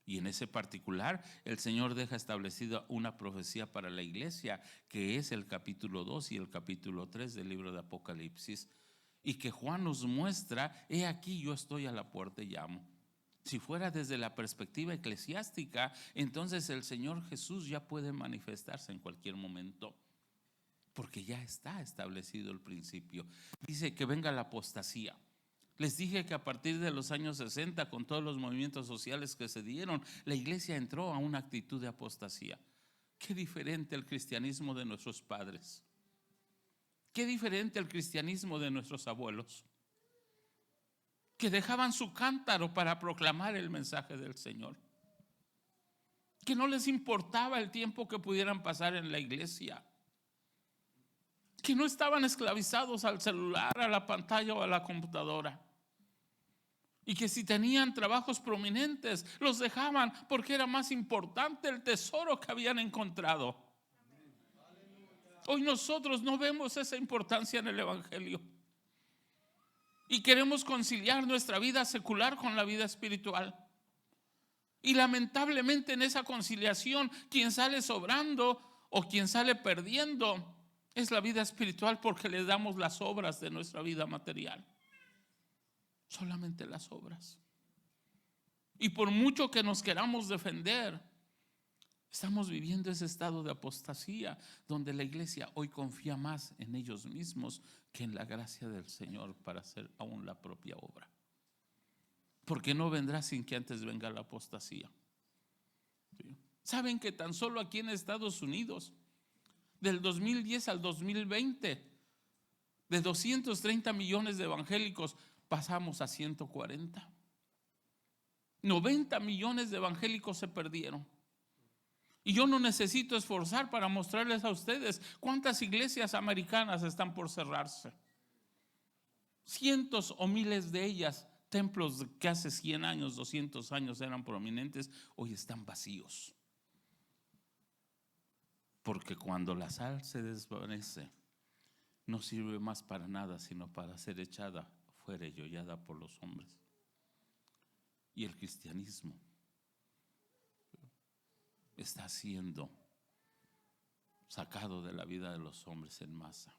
Y en ese particular, el Señor deja establecida una profecía para la iglesia, que es el capítulo 2 y el capítulo 3 del libro de Apocalipsis, y que Juan nos muestra: he aquí, yo estoy a la puerta y llamo. Si fuera desde la perspectiva eclesiástica, entonces el Señor Jesús ya puede manifestarse en cualquier momento, porque ya está establecido el principio. Dice que venga la apostasía. Les dije que a partir de los años 60, con todos los movimientos sociales que se dieron, la iglesia entró a una actitud de apostasía. Qué diferente el cristianismo de nuestros padres. Qué diferente el cristianismo de nuestros abuelos, que dejaban su cántaro para proclamar el mensaje del Señor, que no les importaba el tiempo que pudieran pasar en la iglesia, que no estaban esclavizados al celular, a la pantalla o a la computadora, y que si tenían trabajos prominentes los dejaban porque era más importante el tesoro que habían encontrado. Hoy nosotros no vemos esa importancia en el evangelio y queremos conciliar nuestra vida secular con la vida espiritual. Y lamentablemente en esa conciliación, quien sale sobrando o quien sale perdiendo es la vida espiritual, porque le damos las obras de nuestra vida material. Solamente las obras. Y por mucho que nos queramos defender, estamos viviendo ese estado de apostasía, donde la iglesia hoy confía más en ellos mismos que en la gracia del Señor para hacer aún la propia obra. Porque no vendrá sin que antes venga la apostasía. ¿Sí? Saben que tan solo aquí en Estados Unidos del 2010 al 2020. De 230 millones de evangélicos pasamos a 140. 90 millones de evangélicos se perdieron. Y yo no necesito esforzar para mostrarles a ustedes cuántas iglesias americanas están por cerrarse. Cientos o miles de ellas, templos que hace 100 años, 200 años eran prominentes, hoy están vacíos. Porque cuando la sal se desvanece, no sirve más para nada, sino para ser echada fuera y hollada por los hombres. Y el cristianismo está siendo sacado de la vida de los hombres en masa.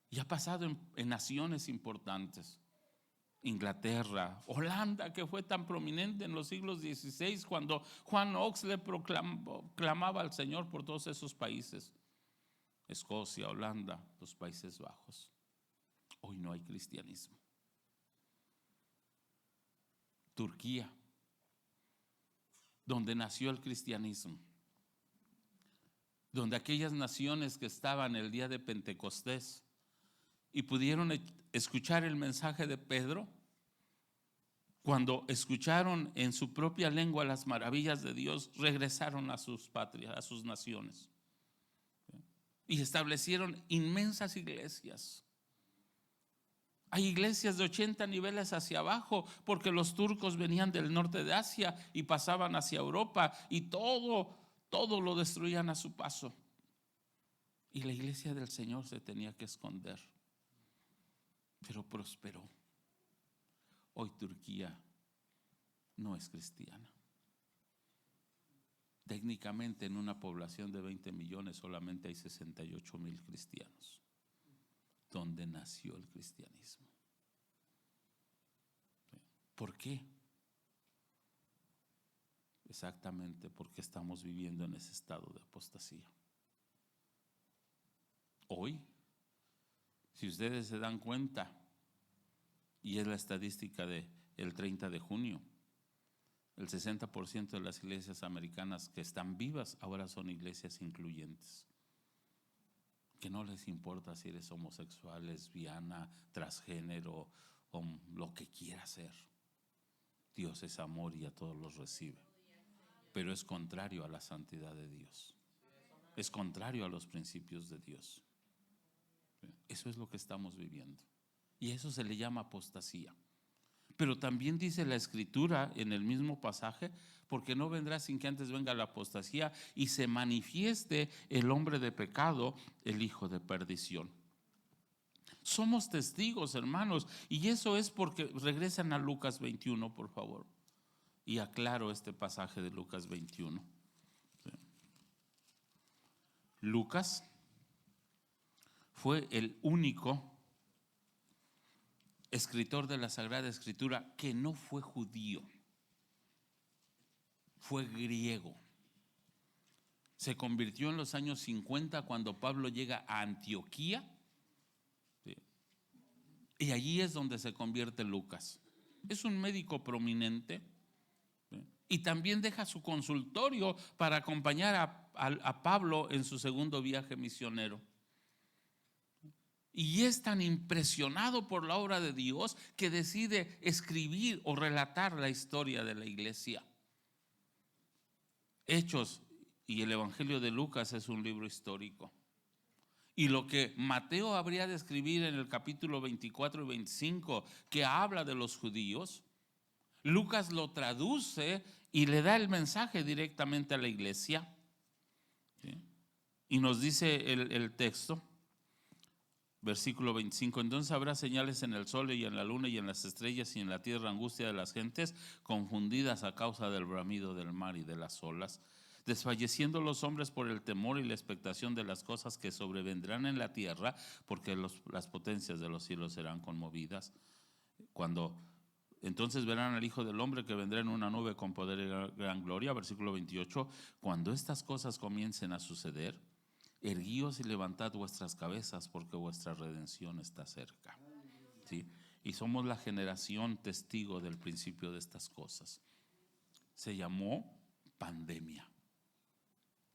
Y ha pasado en naciones importantes. Inglaterra, Holanda, que fue tan prominente en los siglos XVI, cuando Juan Knox le clamaba al Señor por todos esos países. Escocia, Holanda, los Países Bajos. Hoy no hay cristianismo. Turquía, donde nació el cristianismo, donde aquellas naciones que estaban el día de Pentecostés y pudieron escuchar el mensaje de Pedro, cuando escucharon en su propia lengua las maravillas de Dios, regresaron a sus patrias, a sus naciones, y establecieron inmensas iglesias. Hay iglesias de 80 niveles hacia abajo, porque los turcos venían del norte de Asia y pasaban hacia Europa, y todo lo destruían a su paso. Y la iglesia del Señor se tenía que esconder, pero prosperó. Hoy Turquía no es cristiana. Técnicamente, en una población de 20 millones solamente hay 68,000 cristianos. ¿Dónde nació el cristianismo? ¿Por qué? Exactamente porque estamos viviendo en ese estado de apostasía. Hoy, si ustedes se dan cuenta, y es la estadística del 30 de junio, el 60% de las iglesias americanas que están vivas ahora son iglesias incluyentes, que no les importa si eres homosexual, lesbiana, transgénero o lo que quiera ser. Dios es amor y a todos los recibe, pero es contrario a la santidad de Dios, es contrario a los principios de Dios. Eso es lo que estamos viviendo, y eso se le llama apostasía. Pero también dice la Escritura en el mismo pasaje: porque no vendrá sin que antes venga la apostasía y se manifieste el hombre de pecado, el hijo de perdición. Somos testigos, hermanos, y eso es porque regresan a Lucas 21, por favor, y aclaro este pasaje de Lucas 21. Lucas fue el único escritor de la Sagrada Escritura que no fue judío, fue griego. Se convirtió en los años 50 cuando Pablo llega a Antioquía, ¿sí? Y allí es donde se convierte Lucas. Es un médico prominente, ¿sí? Y también deja su consultorio para acompañar a Pablo en su segundo viaje misionero. Y es tan impresionado por la obra de Dios que decide escribir o relatar la historia de la iglesia. Hechos y el Evangelio de Lucas es un libro histórico. Y lo que Mateo habría de escribir en el capítulo 24 y 25, que habla de los judíos, Lucas lo traduce y le da el mensaje directamente a la iglesia. ¿Sí? Y nos dice el texto, versículo 25: entonces habrá señales en el sol y en la luna y en las estrellas y en la tierra angustia de las gentes confundidas a causa del bramido del mar y de las olas, desfalleciendo los hombres por el temor y la expectación de las cosas que sobrevendrán en la tierra, porque las potencias de los cielos serán conmovidas. Entonces verán al Hijo del Hombre que vendrá en una nube con poder y gran gloria. Versículo 28: cuando estas cosas comiencen a suceder, erguíos y levantad vuestras cabezas, porque vuestra redención está cerca. ¿Sí? Y somos la generación testigo del principio de estas cosas. Se llamó pandemia.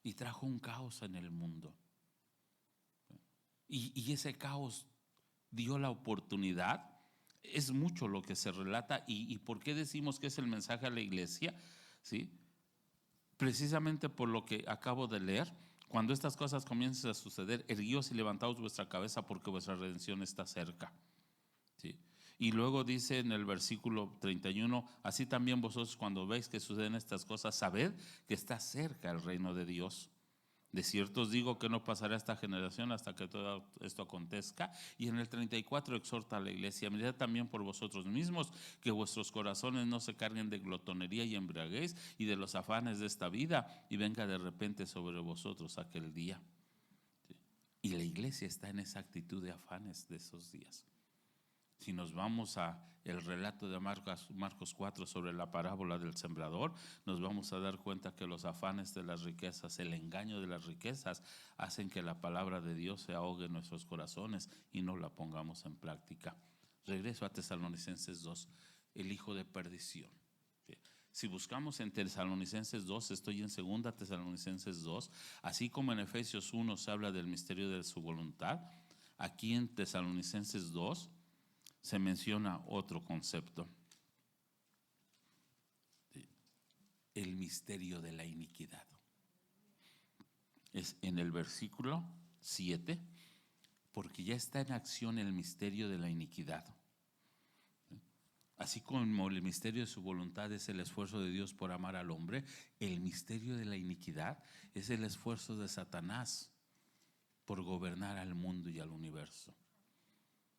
y trajo un caos en el mundo. Y ese caos dio la oportunidad. Es mucho lo que se relata. ¿Y por qué decimos que es el mensaje a la iglesia? ¿Sí? Precisamente por lo que acabo de leer. Cuando estas cosas comiencen a suceder, erguíos y levantaos vuestra cabeza, porque vuestra redención está cerca. ¿Sí? Y luego dice en el versículo 31, así también vosotros, cuando veis que suceden estas cosas, sabed que está cerca el reino de Dios. De cierto os digo que no pasará esta generación hasta que todo esto acontezca. Y en el 34 exhorta a la iglesia: mirad también por vosotros mismos, que vuestros corazones no se carguen de glotonería y embriaguez y de los afanes de esta vida, y venga de repente sobre vosotros aquel día. Y la iglesia está en esa actitud de afanes de esos días. Si nos vamos a el relato de Marcos 4 sobre la parábola del sembrador, nos vamos a dar cuenta que los afanes de las riquezas, el engaño de las riquezas, hacen que la palabra de Dios se ahogue en nuestros corazones y no la pongamos en práctica. Regreso a Tesalonicenses 2, el hijo de perdición. Si buscamos en Tesalonicenses 2, estoy en 2 Tesalonicenses 2, así como en Efesios 1 se habla del misterio de su voluntad, aquí en Tesalonicenses 2 se menciona otro concepto: el misterio de la iniquidad. Es en el versículo 7, porque ya está en acción el misterio de la iniquidad. Así como el misterio de su voluntad es el esfuerzo de Dios por amar al hombre, el misterio de la iniquidad es el esfuerzo de Satanás por gobernar al mundo y al universo.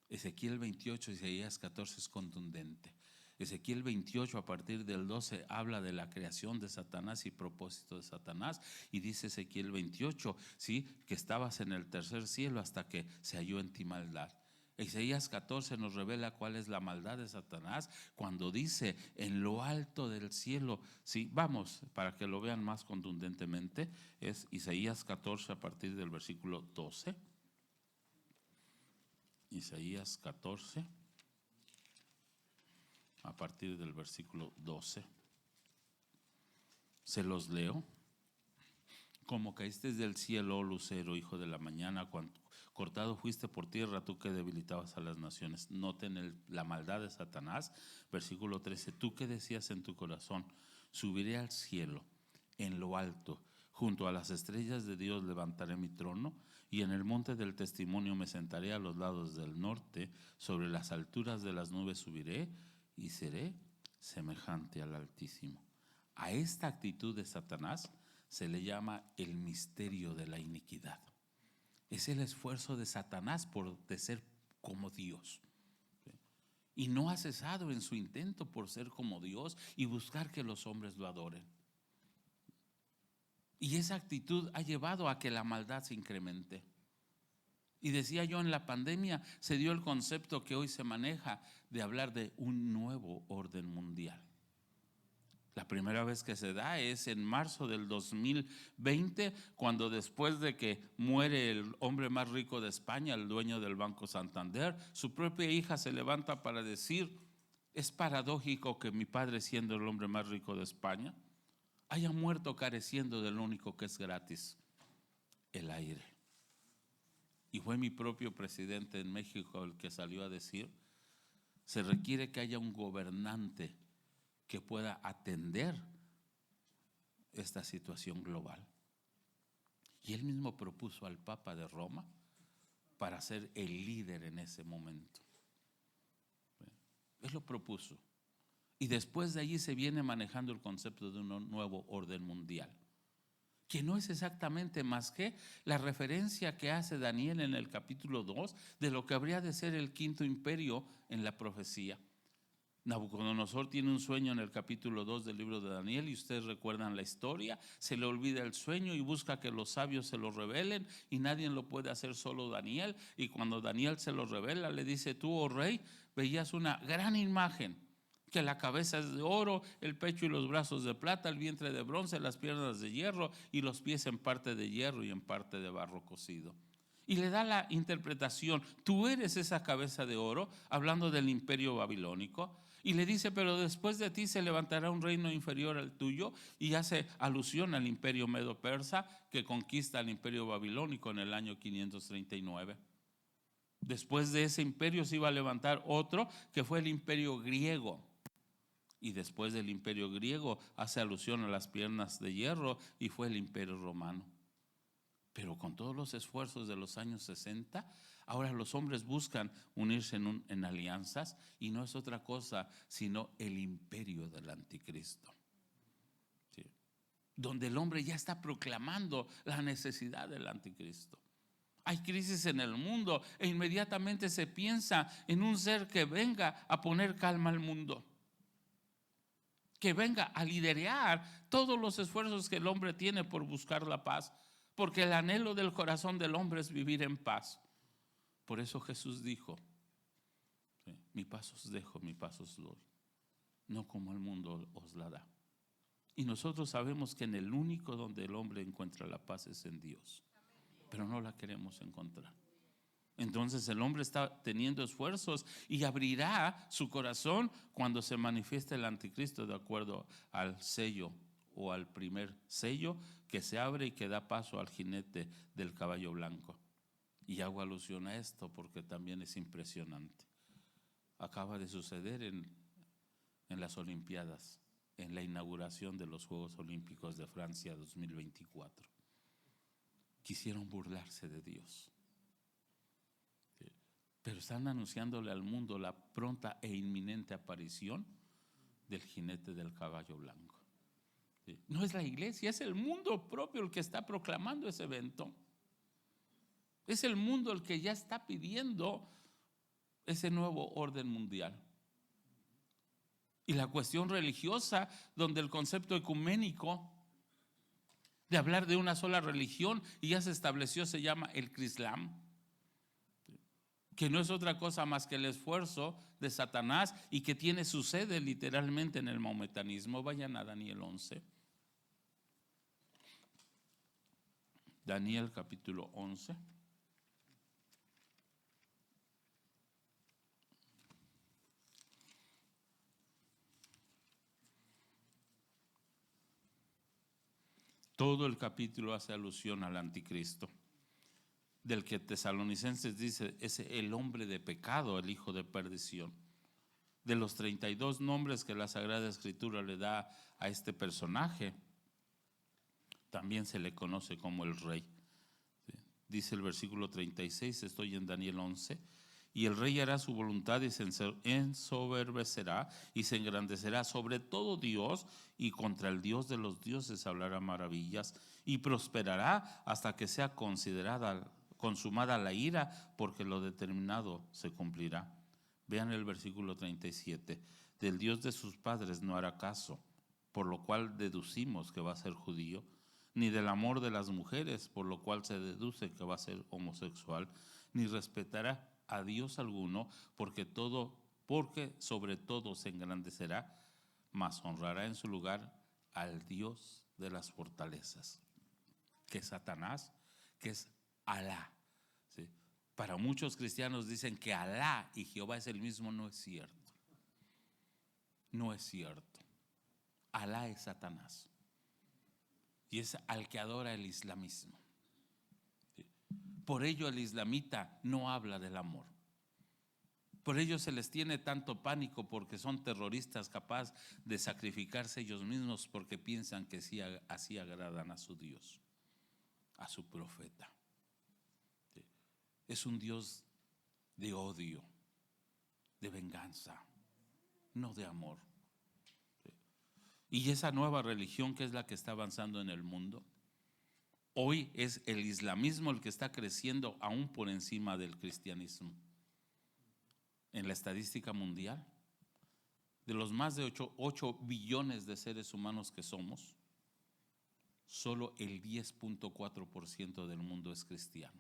Ezequiel 28, Isaías 14 es contundente. Ezequiel 28 a partir del 12 habla de la creación de Satanás y propósito de Satanás, y dice Ezequiel 28, ¿sí?, que estabas en el tercer cielo hasta que se halló en ti maldad. Isaías 14 nos revela cuál es la maldad de Satanás cuando dice en lo alto del cielo. Sí, vamos, para que lo vean más contundentemente, es Isaías 14 a partir del versículo 12. Isaías 14 a partir del versículo 12. Se los leo. Como caíste del cielo, lucero, hijo de la mañana, cuando cortado fuiste por tierra, tú que debilitabas a las naciones. Noten la maldad de Satanás. Versículo 13, tú que decías en tu corazón: subiré al cielo, en lo alto, junto a las estrellas de Dios levantaré mi trono, y en el monte del testimonio me sentaré a los lados del norte, sobre las alturas de las nubes subiré y seré semejante al Altísimo. A esta actitud de Satanás se le llama el misterio de la iniquidad. Es el esfuerzo de Satanás de ser como Dios. Y no ha cesado en su intento por ser como Dios y buscar que los hombres lo adoren. Y esa actitud ha llevado a que la maldad se incremente. Y decía yo, en la pandemia se dio el concepto que hoy se maneja de hablar de un nuevo orden mundial. La primera vez que se da es en marzo del 2020, cuando después de que muere el hombre más rico de España, el dueño del Banco Santander, su propia hija se levanta para decir: es paradójico que mi padre, siendo el hombre más rico de España, haya muerto careciendo de lo único que es gratis, el aire. Y fue mi propio presidente en México el que salió a decir: se requiere que haya un gobernante que pueda atender esta situación global. Y él mismo propuso al Papa de Roma para ser el líder en ese momento. Él lo propuso. Y después de allí se viene manejando el concepto de un nuevo orden mundial, que no es exactamente más que la referencia que hace Daniel en el capítulo 2 de lo que habría de ser el quinto imperio en la profecía. Nabucodonosor tiene un sueño en el capítulo 2 del libro de Daniel, y ustedes recuerdan la historia. Se le olvida el sueño y busca que los sabios se lo revelen, y nadie lo puede hacer, solo Daniel. Y cuando Daniel se lo revela, le dice: tú, oh rey, veías una gran imagen, que la cabeza es de oro, el pecho y los brazos de plata, el vientre de bronce, las piernas de hierro y los pies en parte de hierro y en parte de barro cocido. Y le da la interpretación: tú eres esa cabeza de oro, hablando del imperio babilónico. Y le dice, pero después de ti se levantará un reino inferior al tuyo, y hace alusión al imperio medo-persa que conquista al imperio babilónico en el año 539. Después de ese imperio se iba a levantar otro que fue el imperio griego. Y después del imperio griego hace alusión a las piernas de hierro y fue el imperio romano. Pero con todos los esfuerzos de los años 60, ahora los hombres buscan unirse en alianzas, y no es otra cosa sino el imperio del anticristo. ¿Sí? Donde el hombre ya está proclamando la necesidad del anticristo. Hay crisis en el mundo e inmediatamente se piensa en un ser que venga a poner calma al mundo, que venga a liderar todos los esfuerzos que el hombre tiene por buscar la paz, porque el anhelo del corazón del hombre es vivir en paz. Por eso Jesús dijo, mi paz os dejo, mi paz os doy, no como el mundo os la da. Y nosotros sabemos que en el único donde el hombre encuentra la paz es en Dios, pero no la queremos encontrar. Entonces el hombre está teniendo esfuerzos y abrirá su corazón cuando se manifieste el anticristo, de acuerdo al sello o al primer sello que se abre y que da paso al jinete del caballo blanco. Y hago alusión a esto porque también es impresionante. Acaba de suceder en las Olimpiadas, en la inauguración de los Juegos Olímpicos de Francia 2024. Quisieron burlarse de Dios, pero están anunciándole al mundo la pronta e inminente aparición del jinete del caballo blanco. No es la iglesia, es el mundo propio el que está proclamando ese evento. Es el mundo el que ya está pidiendo ese nuevo orden mundial. Y la cuestión religiosa, donde el concepto ecuménico de hablar de una sola religión y ya se estableció, se llama el Crislam, que no es otra cosa más que el esfuerzo de Satanás y que tiene su sede literalmente en el maometanismo. Vayan a Daniel 11. Daniel capítulo 11. Todo el capítulo hace alusión al anticristo, del que Tesalonicenses dice es el hombre de pecado, el hijo de perdición. De los 32 nombres que la Sagrada Escritura le da a este personaje, también se le conoce como el rey. Dice el versículo 36, estoy en Daniel 11, y el rey hará su voluntad y se ensoberbecerá y se engrandecerá sobre todo Dios, y contra el Dios de los dioses hablará maravillas, y prosperará hasta que sea consumada la ira, porque lo determinado se cumplirá. Vean el versículo 37, del Dios de sus padres no hará caso, por lo cual deducimos que va a ser judío, ni del amor de las mujeres, por lo cual se deduce que va a ser homosexual, ni respetará a Dios alguno, porque sobre todo se engrandecerá, mas honrará en su lugar al Dios de las fortalezas, que es Satanás, que es Alá. ¿Sí? Para muchos cristianos dicen que Alá y Jehová es el mismo. No es cierto. No es cierto. Alá es Satanás. Y es al que adora el islamismo. Por ello el islamita no habla del amor. Por ello se les tiene tanto pánico, porque son terroristas capaces de sacrificarse ellos mismos, porque piensan que así agradan a su Dios, a su profeta. Es un Dios de odio, de venganza, no de amor. Y esa nueva religión, que es la que está avanzando en el mundo, hoy es el islamismo el que está creciendo aún por encima del cristianismo. En la estadística mundial, de los más de 8 billones de seres humanos que somos, solo el 10.4% del mundo es cristiano.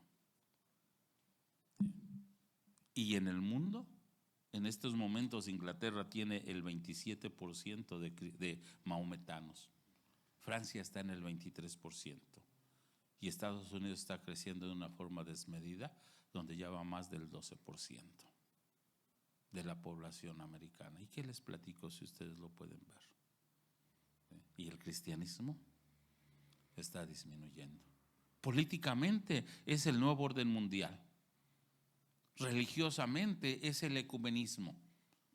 Y en el mundo, en estos momentos, Inglaterra tiene el 27% de maometanos. Francia está en el 23%. Y Estados Unidos está creciendo de una forma desmedida, donde ya va más del 12%. de la población americana. ¿Y qué les platico si ustedes lo pueden ver? Y el cristianismo está disminuyendo. Políticamente es el nuevo orden mundial. Religiosamente es el ecumenismo,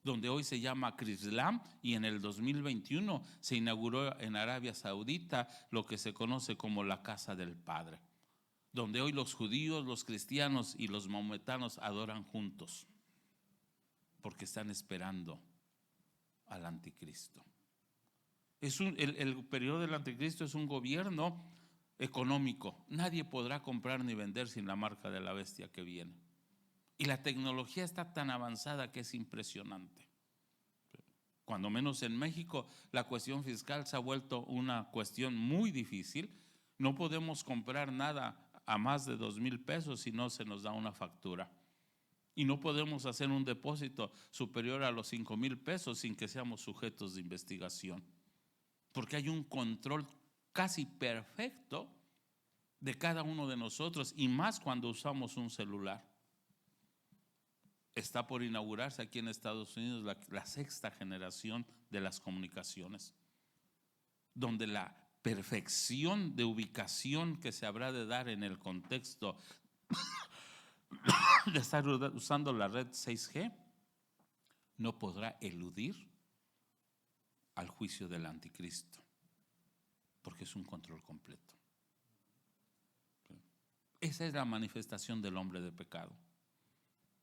donde hoy se llama Crislam, y en el 2021 se inauguró en Arabia Saudita lo que se conoce como la Casa del Padre, donde hoy los judíos, los cristianos y los maometanos adoran juntos, porque están esperando al anticristo. El periodo del anticristo es un gobierno económico. Nadie podrá comprar ni vender sin la marca de la bestia que viene. Y la tecnología está tan avanzada que es impresionante. Cuando menos en México, la cuestión fiscal se ha vuelto una cuestión muy difícil. No podemos comprar nada a más de 2,000 pesos si no se nos da una factura. Y no podemos hacer un depósito superior a los 5,000 pesos sin que seamos sujetos de investigación. Porque hay un control casi perfecto de cada uno de nosotros, y más cuando usamos un celular. Está por inaugurarse aquí en Estados Unidos la 6ª generación de las comunicaciones, donde la perfección de ubicación que se habrá de dar en el contexto de estar usando la red 6G no podrá eludir al juicio del anticristo, porque es un control completo. Esa es la manifestación del hombre de pecado.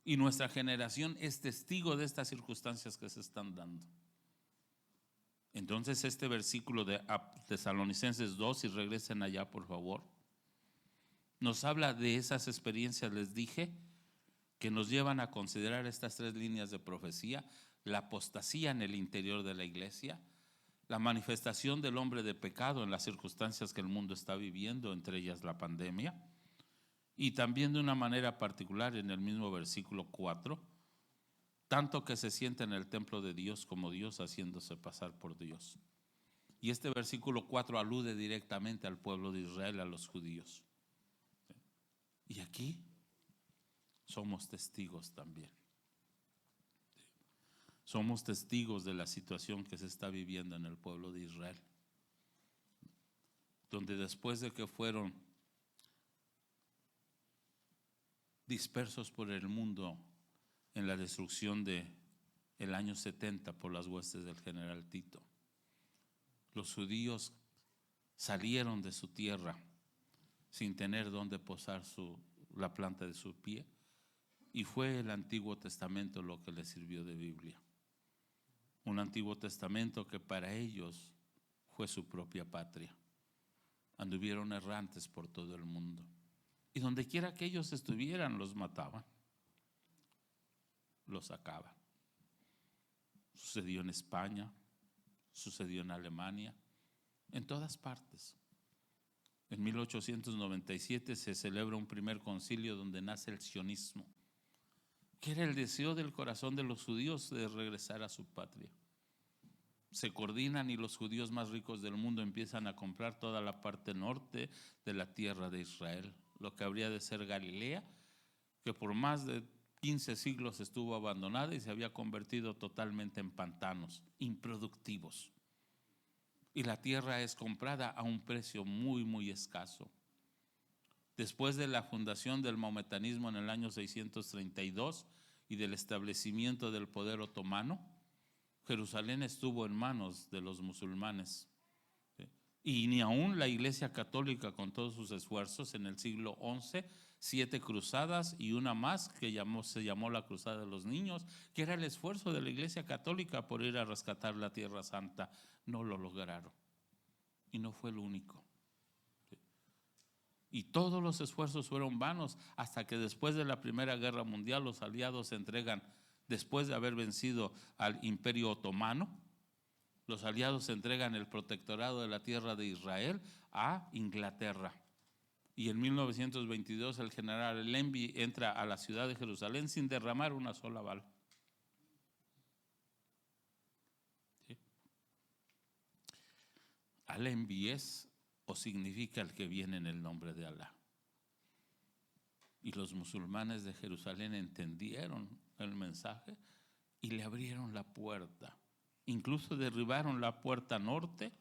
Y nuestra generación es testigo de estas circunstancias que se están dando. Entonces este versículo de Tesalonicenses 2, si regresen allá por favor, nos habla de esas experiencias, les dije, que nos llevan a considerar estas 3 líneas de profecía: la apostasía en el interior de la iglesia, la manifestación del hombre de pecado en las circunstancias que el mundo está viviendo, entre ellas la pandemia, y también de una manera particular en el mismo versículo 4, tanto que se siente en el templo de Dios como Dios haciéndose pasar por Dios. Y este versículo 4 alude directamente al pueblo de Israel, a los judíos. Y aquí somos testigos también. Somos testigos de la situación que se está viviendo en el pueblo de Israel, donde después de que fueron dispersos por el mundo en la destrucción del año 70 por las huestes del general Tito, los judíos salieron de su tierra sin tener dónde posar la planta de su pie, y fue el Antiguo Testamento lo que les sirvió de Biblia. Un Antiguo Testamento que para ellos fue su propia patria. Anduvieron errantes por todo el mundo, y donde quiera que ellos estuvieran los mataban, los sacaban. Sucedió en España, sucedió en Alemania, en todas partes. En 1897 se celebra un primer concilio donde nace el sionismo, que era el deseo del corazón de los judíos de regresar a su patria. Se coordinan y los judíos más ricos del mundo empiezan a comprar toda la parte norte de la tierra de Israel, lo que habría de ser Galilea, que por más de 15 siglos estuvo abandonada y se había convertido totalmente en pantanos improductivos. Y la tierra es comprada a un precio muy, muy escaso. Después de la fundación del maometanismo en el año 632 y del establecimiento del poder otomano, Jerusalén estuvo en manos de los musulmanes. Y ni aún la Iglesia Católica, con todos sus esfuerzos, en el siglo XI, 7 cruzadas y una más que se llamó la Cruzada de los Niños, que era el esfuerzo de la Iglesia Católica por ir a rescatar la Tierra Santa, no lo lograron. Y no fue el único. Y todos los esfuerzos fueron vanos hasta que después de la Primera Guerra Mundial los aliados se entregan, después de haber vencido al Imperio Otomano, los aliados entregan el protectorado de la tierra de Israel a Inglaterra. Y en 1922 el general Allenby entra a la ciudad de Jerusalén sin derramar una sola bala. ¿Sí? Allenby es o significa el que viene en el nombre de Alá. Y los musulmanes de Jerusalén entendieron el mensaje y le abrieron la puerta. Incluso derribaron la puerta norte,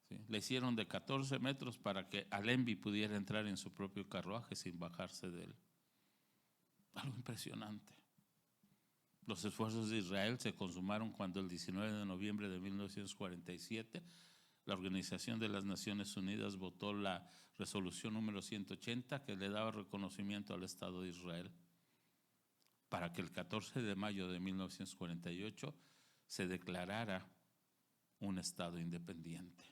¿sí? Le hicieron de 14 metros para que Allenby pudiera entrar en su propio carruaje sin bajarse de él. Algo impresionante. Los esfuerzos de Israel se consumaron cuando el 19 de noviembre de 1947 la Organización de las Naciones Unidas votó la resolución número 180 que le daba reconocimiento al Estado de Israel para que el 14 de mayo de 1948 se declarara un Estado independiente.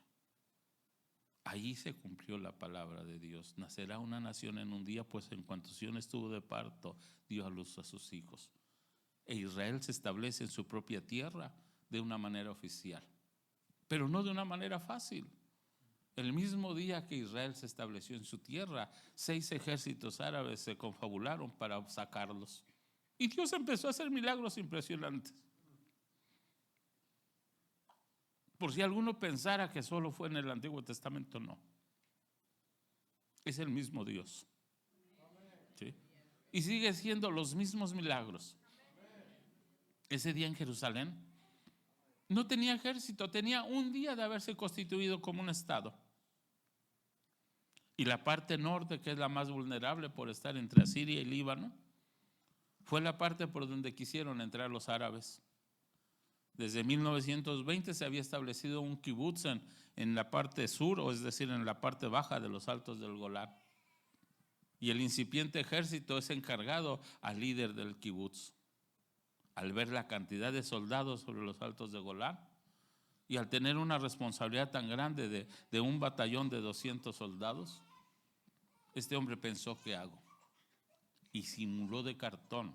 Allí se cumplió la palabra de Dios. Nacerá una nación en un día, pues en cuanto Sión estuvo de parto, dio a luz a sus hijos. E Israel se establece en su propia tierra de una manera oficial, pero no de una manera fácil. El mismo día que Israel se estableció en su tierra, 6 ejércitos árabes se confabularon para sacarlos. Y Dios empezó a hacer milagros impresionantes. Por si alguno pensara que solo fue en el Antiguo Testamento, no. Es el mismo Dios. ¿Sí? Y sigue siendo los mismos milagros. Ese día en Jerusalén no tenía ejército, tenía un día de haberse constituido como un estado. Y la parte norte, que es la más vulnerable por estar entre Asiria y Líbano, fue la parte por donde quisieron entrar los árabes. Desde 1920 se había establecido un kibutz en la parte sur, o es decir, en la parte baja de los altos del Golán. Y el incipiente ejército es encargado al líder del kibutz. Al ver la cantidad de soldados sobre los altos de Golán y al tener una responsabilidad tan grande de un batallón de 200 soldados, este hombre pensó, ¿qué hago? Y simuló de cartón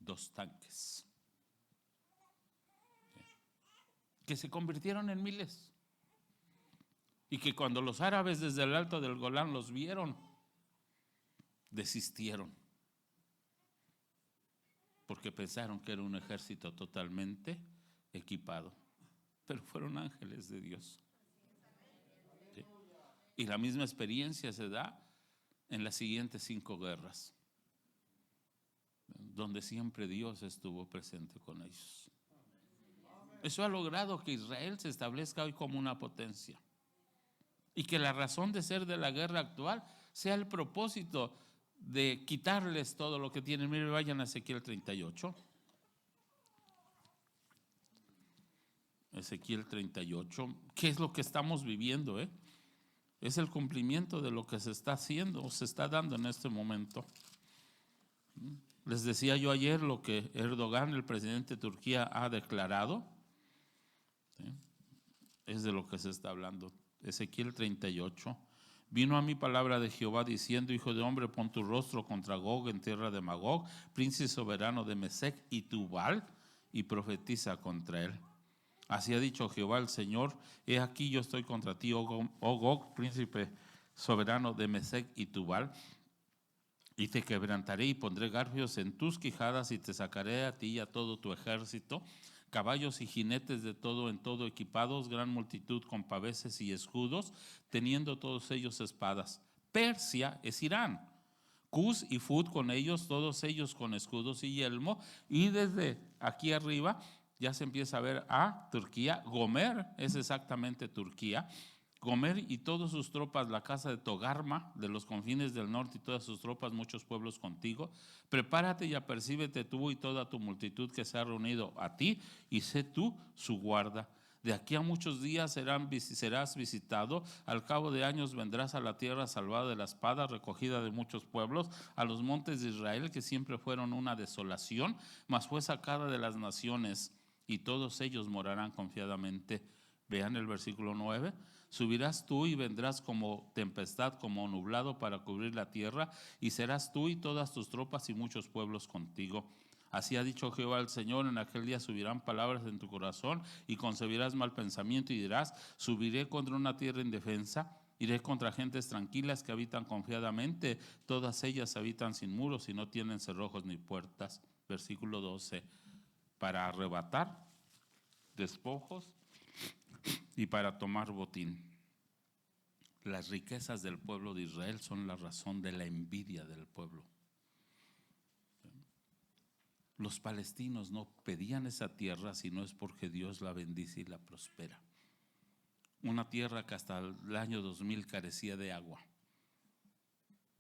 2 tanques que se convirtieron en miles y que cuando los árabes desde el alto del Golán los vieron, desistieron porque pensaron que era un ejército totalmente equipado, pero fueron ángeles de Dios. ¿Sí? Y la misma experiencia se da en las siguientes 5 guerras, donde siempre Dios estuvo presente con ellos. Eso ha logrado que Israel se establezca hoy como una potencia y que la razón de ser de la guerra actual sea el propósito de quitarles todo lo que tienen. Miren, vayan a Ezequiel 38. Ezequiel 38. ¿Qué es lo que estamos viviendo? Es el cumplimiento de lo que se está haciendo o se está dando en este momento. Les decía yo ayer lo que Erdogan, el presidente de Turquía, ha declarado. ¿Sí? Es de lo que se está hablando. Ezequiel 38. Vino a mí palabra de Jehová diciendo: hijo de hombre, pon tu rostro contra Gog en tierra de Magog, príncipe soberano de Mesec y Tubal, y profetiza contra él. Así ha dicho Jehová el Señor: he aquí yo estoy contra ti, oh Gog, príncipe soberano de Mesec y Tubal, y te quebrantaré y pondré garfios en tus quijadas y te sacaré a ti y a todo tu ejército, caballos y jinetes de todo en todo equipados, gran multitud con paveses y escudos, teniendo todos ellos espadas. Persia es Irán, Cus y Fut con ellos, todos ellos con escudos y yelmo, y desde aquí arriba ya se empieza a ver a Turquía. Gomer es exactamente Turquía. Gomer y todas sus tropas, la casa de Togarma, de los confines del norte y todas sus tropas, muchos pueblos contigo. Prepárate y apercíbete tú y toda tu multitud que se ha reunido a ti, y sé tú su guarda. De aquí a muchos días serás visitado, al cabo de años vendrás a la tierra salvada de la espada, recogida de muchos pueblos, a los montes de Israel, que siempre fueron una desolación, mas fue sacada de las naciones, y todos ellos morarán confiadamente. Vean el versículo 9. Subirás tú y vendrás como tempestad, como nublado para cubrir la tierra, y serás tú y todas tus tropas y muchos pueblos contigo. Así ha dicho Jehová el Señor: en aquel día subirán palabras en tu corazón y concebirás mal pensamiento y dirás: subiré contra una tierra indefensa, iré contra gentes tranquilas que habitan confiadamente, todas ellas habitan sin muros y no tienen cerrojos ni puertas. Versículo 12. Para arrebatar despojos y para tomar botín. Las riquezas del pueblo de Israel son la razón de la envidia del pueblo. Los palestinos no pedían esa tierra si no es porque Dios la bendice y la prospera. Una tierra que hasta el año 2000 carecía de agua,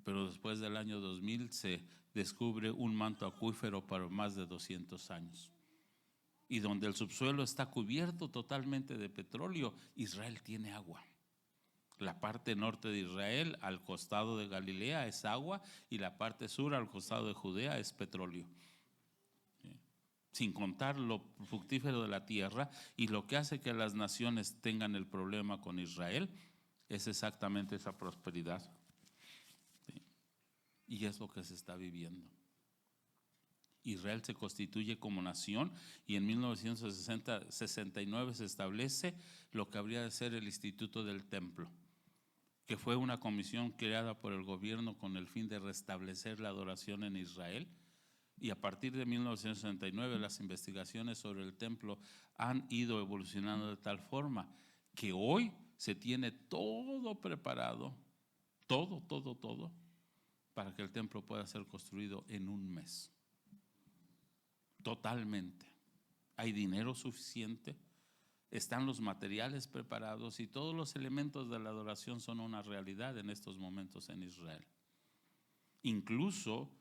pero después del año 2000 se descubre un manto acuífero para más de 200 años. Y donde el subsuelo está cubierto totalmente de petróleo, Israel tiene agua. La parte norte de Israel, al costado de Galilea, es agua, y la parte sur, al costado de Judea, es petróleo. Sin contar lo fructífero de la tierra, y lo que hace que las naciones tengan el problema con Israel es exactamente esa prosperidad. Y es lo que se está viviendo. Israel se constituye como nación y en 1969 se establece lo que habría de ser el Instituto del Templo, que fue una comisión creada por el gobierno con el fin de restablecer la adoración en Israel. Y a partir de 1969 las investigaciones sobre el templo han ido evolucionando de tal forma que hoy se tiene todo preparado, todo, para que el templo pueda ser construido en un mes. Totalmente. Hay dinero suficiente, están los materiales preparados y todos los elementos de la adoración son una realidad en estos momentos en Israel. Incluso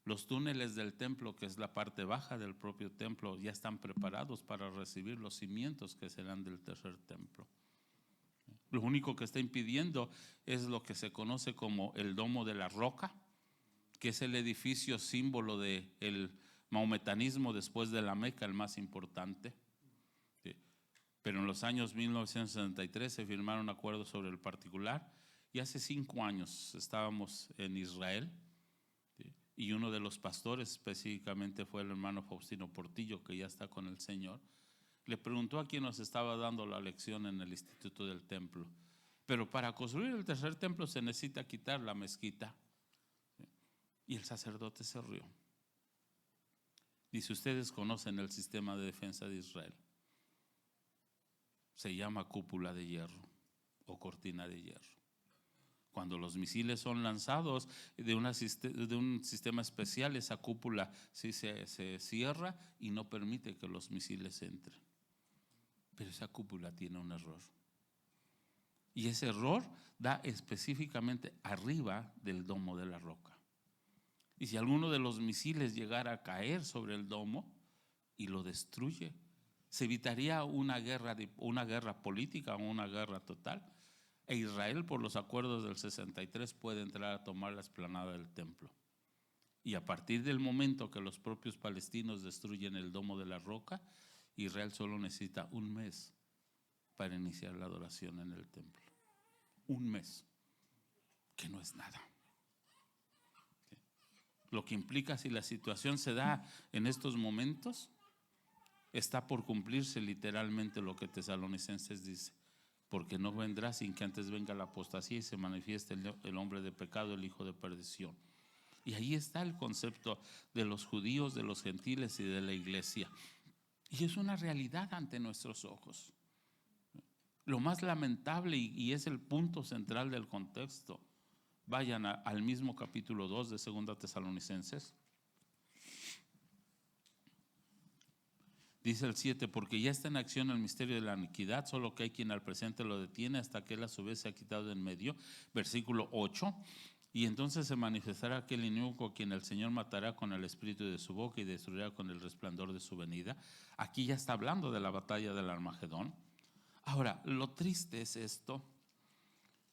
los túneles del templo, que es la parte baja del propio templo, ya están preparados para recibir los cimientos que serán del tercer templo. Lo único que está impidiendo es lo que se conoce como el Domo de la Roca, que es el edificio símbolo del mahometanismo después de la Meca, el más importante. Pero en los años 1963 se firmaron acuerdos sobre el particular y hace 5 años estábamos en Israel. Y uno de los pastores específicamente fue el hermano Faustino Portillo, que ya está con el Señor. Le preguntó a quien nos estaba dando la lección en el Instituto del Templo: pero para construir el tercer templo se necesita quitar la mezquita. Y el sacerdote se rió. Dice: ustedes conocen el sistema de defensa de Israel. Se llama cúpula de hierro o cortina de hierro. Cuando los misiles son lanzados de un sistema especial, esa cúpula sí se cierra y no permite que los misiles entren. Pero esa cúpula tiene un error. Y ese error da específicamente arriba del domo de la roca. Y si alguno de los misiles llegara a caer sobre el domo y lo destruye, se evitaría una guerra política o una guerra total. E Israel, por los acuerdos del 63, puede entrar a tomar la explanada del templo. Y a partir del momento que los propios palestinos destruyen el domo de la roca, Israel solo necesita un mes para iniciar la adoración en el templo. Un mes, que no es nada. Lo que implica, si la situación se da en estos momentos, está por cumplirse literalmente lo que Tesalonicenses dice: porque no vendrá sin que antes venga la apostasía y se manifieste el hombre de pecado, el hijo de perdición. Y ahí está el concepto de los judíos, de los gentiles y de la iglesia. Y es una realidad ante nuestros ojos. Lo más lamentable, y es el punto central del contexto, vayan al mismo capítulo 2 de 2 Tesalonicenses. Dice el 7: porque ya está en acción el misterio de la iniquidad, solo que hay quien al presente lo detiene hasta que él a su vez se ha quitado de en medio. Versículo 8: y entonces se manifestará aquel inicuo a quien el Señor matará con el espíritu de su boca y destruirá con el resplandor de su venida. Aquí ya está hablando de la batalla del Armagedón. Ahora, lo triste es esto.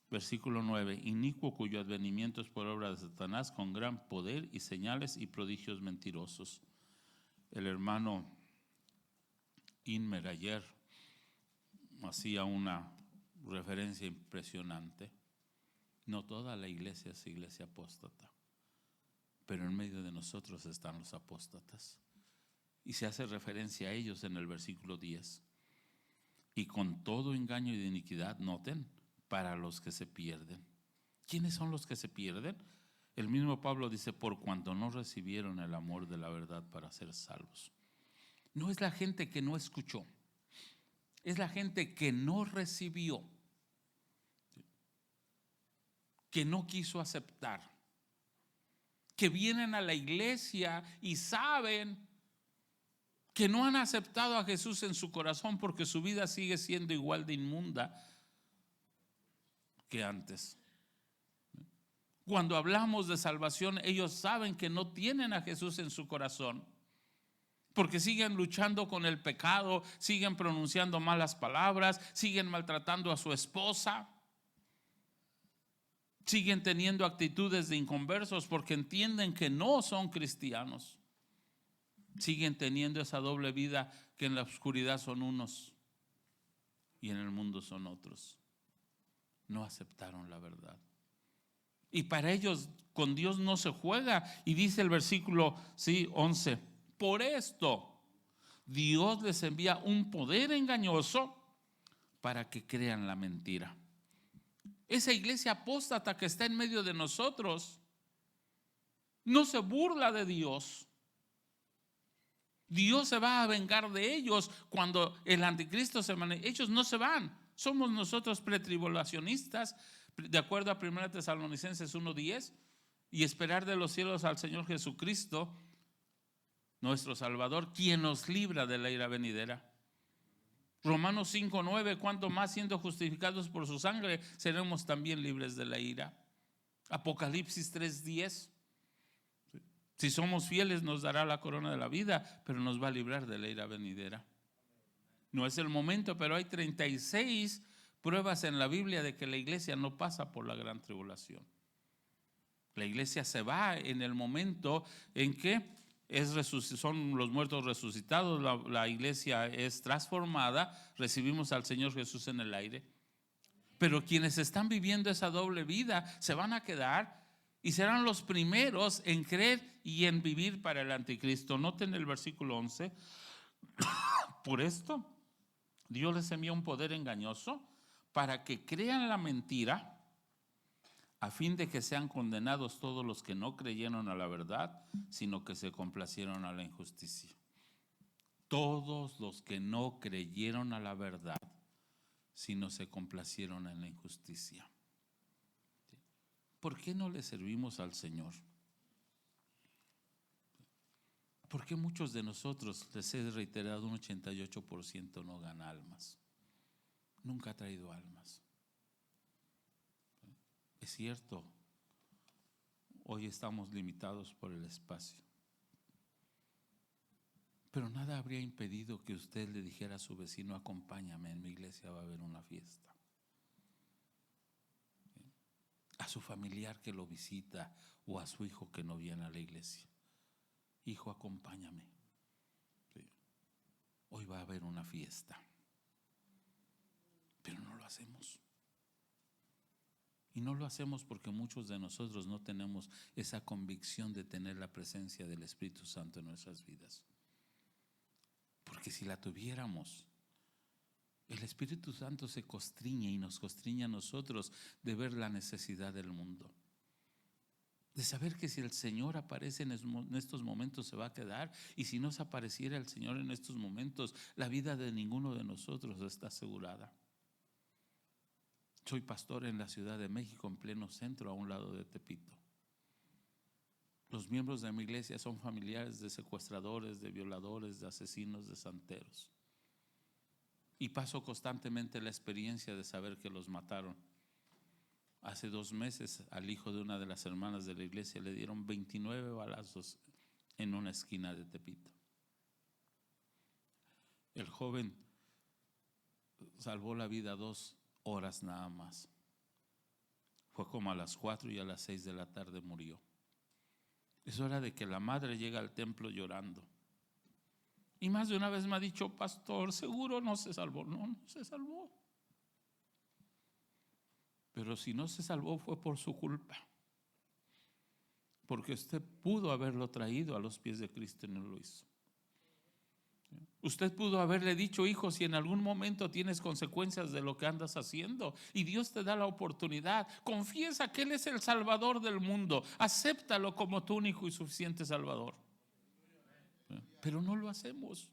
Versículo 9: inicuo cuyo advenimiento es por obra de Satanás, con gran poder y señales y prodigios mentirosos. El hermano Inmer ayer hacía una referencia impresionante. No toda la iglesia es iglesia apóstata, pero en medio de nosotros están los apóstatas. Y se hace referencia a ellos en el versículo 10. Y con todo engaño y de iniquidad, noten, para los que se pierden. ¿Quiénes son los que se pierden? El mismo Pablo dice: por cuanto no recibieron el amor de la verdad para ser salvos. No es la gente que no escuchó, es la gente que no recibió, que no quiso aceptar, que vienen a la iglesia y saben que no han aceptado a Jesús en su corazón porque su vida sigue siendo igual de inmunda que antes. Cuando hablamos de salvación, ellos saben que no tienen a Jesús en su corazón, porque siguen luchando con el pecado, siguen pronunciando malas palabras, siguen maltratando a su esposa, siguen teniendo actitudes de inconversos porque entienden que no son cristianos. Siguen teniendo esa doble vida, que en la oscuridad son unos y en el mundo son otros. No aceptaron la verdad. Y para ellos con Dios no se juega. Y dice el versículo 11: por esto Dios les envía un poder engañoso para que crean la mentira. Esa iglesia apóstata que está en medio de nosotros no se burla de Dios. Dios se va a vengar de ellos cuando el anticristo se manifiesta. Ellos no se van. Somos nosotros pretribulacionistas, de acuerdo a 1 Tesalonicenses 1:10, y esperar de los cielos al Señor Jesucristo, nuestro Salvador, quien nos libra de la ira venidera. Romanos 5:9, cuanto más siendo justificados por su sangre, seremos también libres de la ira. Apocalipsis 3:10, si somos fieles nos dará la corona de la vida, pero nos va a librar de la ira venidera. No es el momento, pero hay 36 pruebas en la Biblia de que la iglesia no pasa por la gran tribulación. La iglesia se va en el momento en que son los muertos resucitados, la iglesia es transformada, recibimos al Señor Jesús en el aire. Pero quienes están viviendo esa doble vida se van a quedar y serán los primeros en creer y en vivir para el anticristo. Noten el versículo 11. Por esto Dios les envía un poder engañoso para que crean la mentira, a fin de que sean condenados todos los que no creyeron a la verdad, sino que se complacieron a la injusticia. Todos los que no creyeron a la verdad, sino se complacieron en la injusticia. ¿Por qué no le servimos al Señor? ¿Por qué muchos de nosotros, les he reiterado, un 88% no gana almas? Nunca ha traído almas. Es cierto, hoy estamos limitados por el espacio, pero nada habría impedido que usted le dijera a su vecino: acompáñame, en mi iglesia va a haber una fiesta. A su familiar que lo visita o a su hijo que no viene a la iglesia: hijo, acompáñame, hoy va a haber una fiesta. Pero no lo hacemos. Y no lo hacemos porque muchos de nosotros no tenemos esa convicción de tener la presencia del Espíritu Santo en nuestras vidas. Porque si la tuviéramos, el Espíritu Santo se constriñe y nos constriñe a nosotros de ver la necesidad del mundo. De saber que si el Señor aparece en estos momentos se va a quedar, y si no se apareciera el Señor en estos momentos, la vida de ninguno de nosotros está asegurada. Soy pastor en la Ciudad de México, en pleno centro, a un lado de Tepito. Los miembros de mi iglesia son familiares de secuestradores, de violadores, de asesinos, de santeros. Y paso constantemente la experiencia de saber que los mataron. Hace 2 meses al hijo de una de las hermanas de la iglesia le dieron 29 balazos en una esquina de Tepito. El joven salvó la vida 2 horas nada más. Fue como a las 4 y a las 6 de la tarde murió. Es hora de que la madre llegue al templo llorando. Y más de una vez me ha dicho: pastor, seguro no se salvó. No se salvó. Pero si no se salvó fue por su culpa. Porque usted pudo haberlo traído a los pies de Cristo y no lo hizo. Usted pudo haberle dicho: hijo, si en algún momento tienes consecuencias de lo que andas haciendo y Dios te da la oportunidad, confiesa que Él es el Salvador del mundo, acéptalo como tu único y suficiente Salvador. Pero no lo hacemos,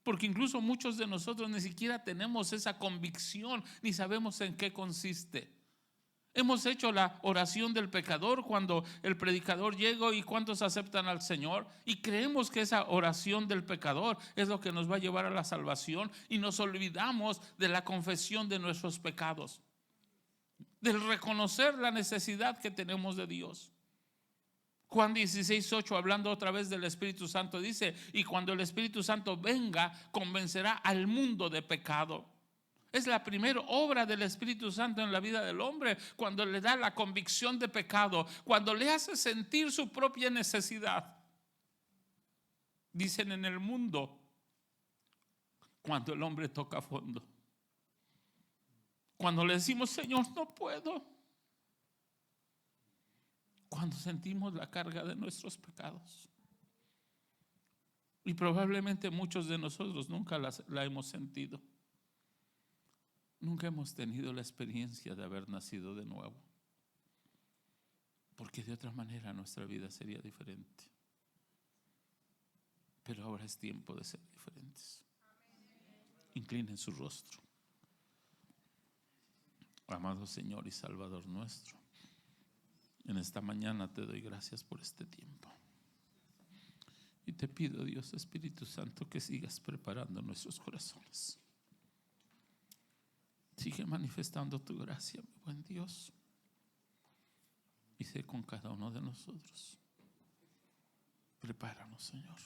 porque incluso muchos de nosotros ni siquiera tenemos esa convicción, ni sabemos en qué consiste. Hemos hecho la oración del pecador cuando el predicador llegó y cuántos aceptan al Señor, y creemos que esa oración del pecador es lo que nos va a llevar a la salvación, y nos olvidamos de la confesión de nuestros pecados, del reconocer la necesidad que tenemos de Dios. Juan 16:8, hablando otra vez del Espíritu Santo, dice: y cuando el Espíritu Santo venga, convencerá al mundo de pecado. Es la primera obra del Espíritu Santo en la vida del hombre, cuando le da la convicción de pecado, cuando le hace sentir su propia necesidad. Dicen en el mundo, cuando el hombre toca fondo, cuando le decimos: Señor, no puedo, cuando sentimos la carga de nuestros pecados. Y probablemente muchos de nosotros nunca la hemos sentido. Nunca hemos tenido la experiencia de haber nacido de nuevo, porque de otra manera nuestra vida sería diferente. Pero ahora es tiempo de ser diferentes. Inclinen su rostro. Amado Señor y Salvador nuestro, en esta mañana te doy gracias por este tiempo. Y te pido, Dios Espíritu Santo, que sigas preparando nuestros corazones. Sigue manifestando tu gracia, mi buen Dios, y sé con cada uno de nosotros. Prepáranos, Señor.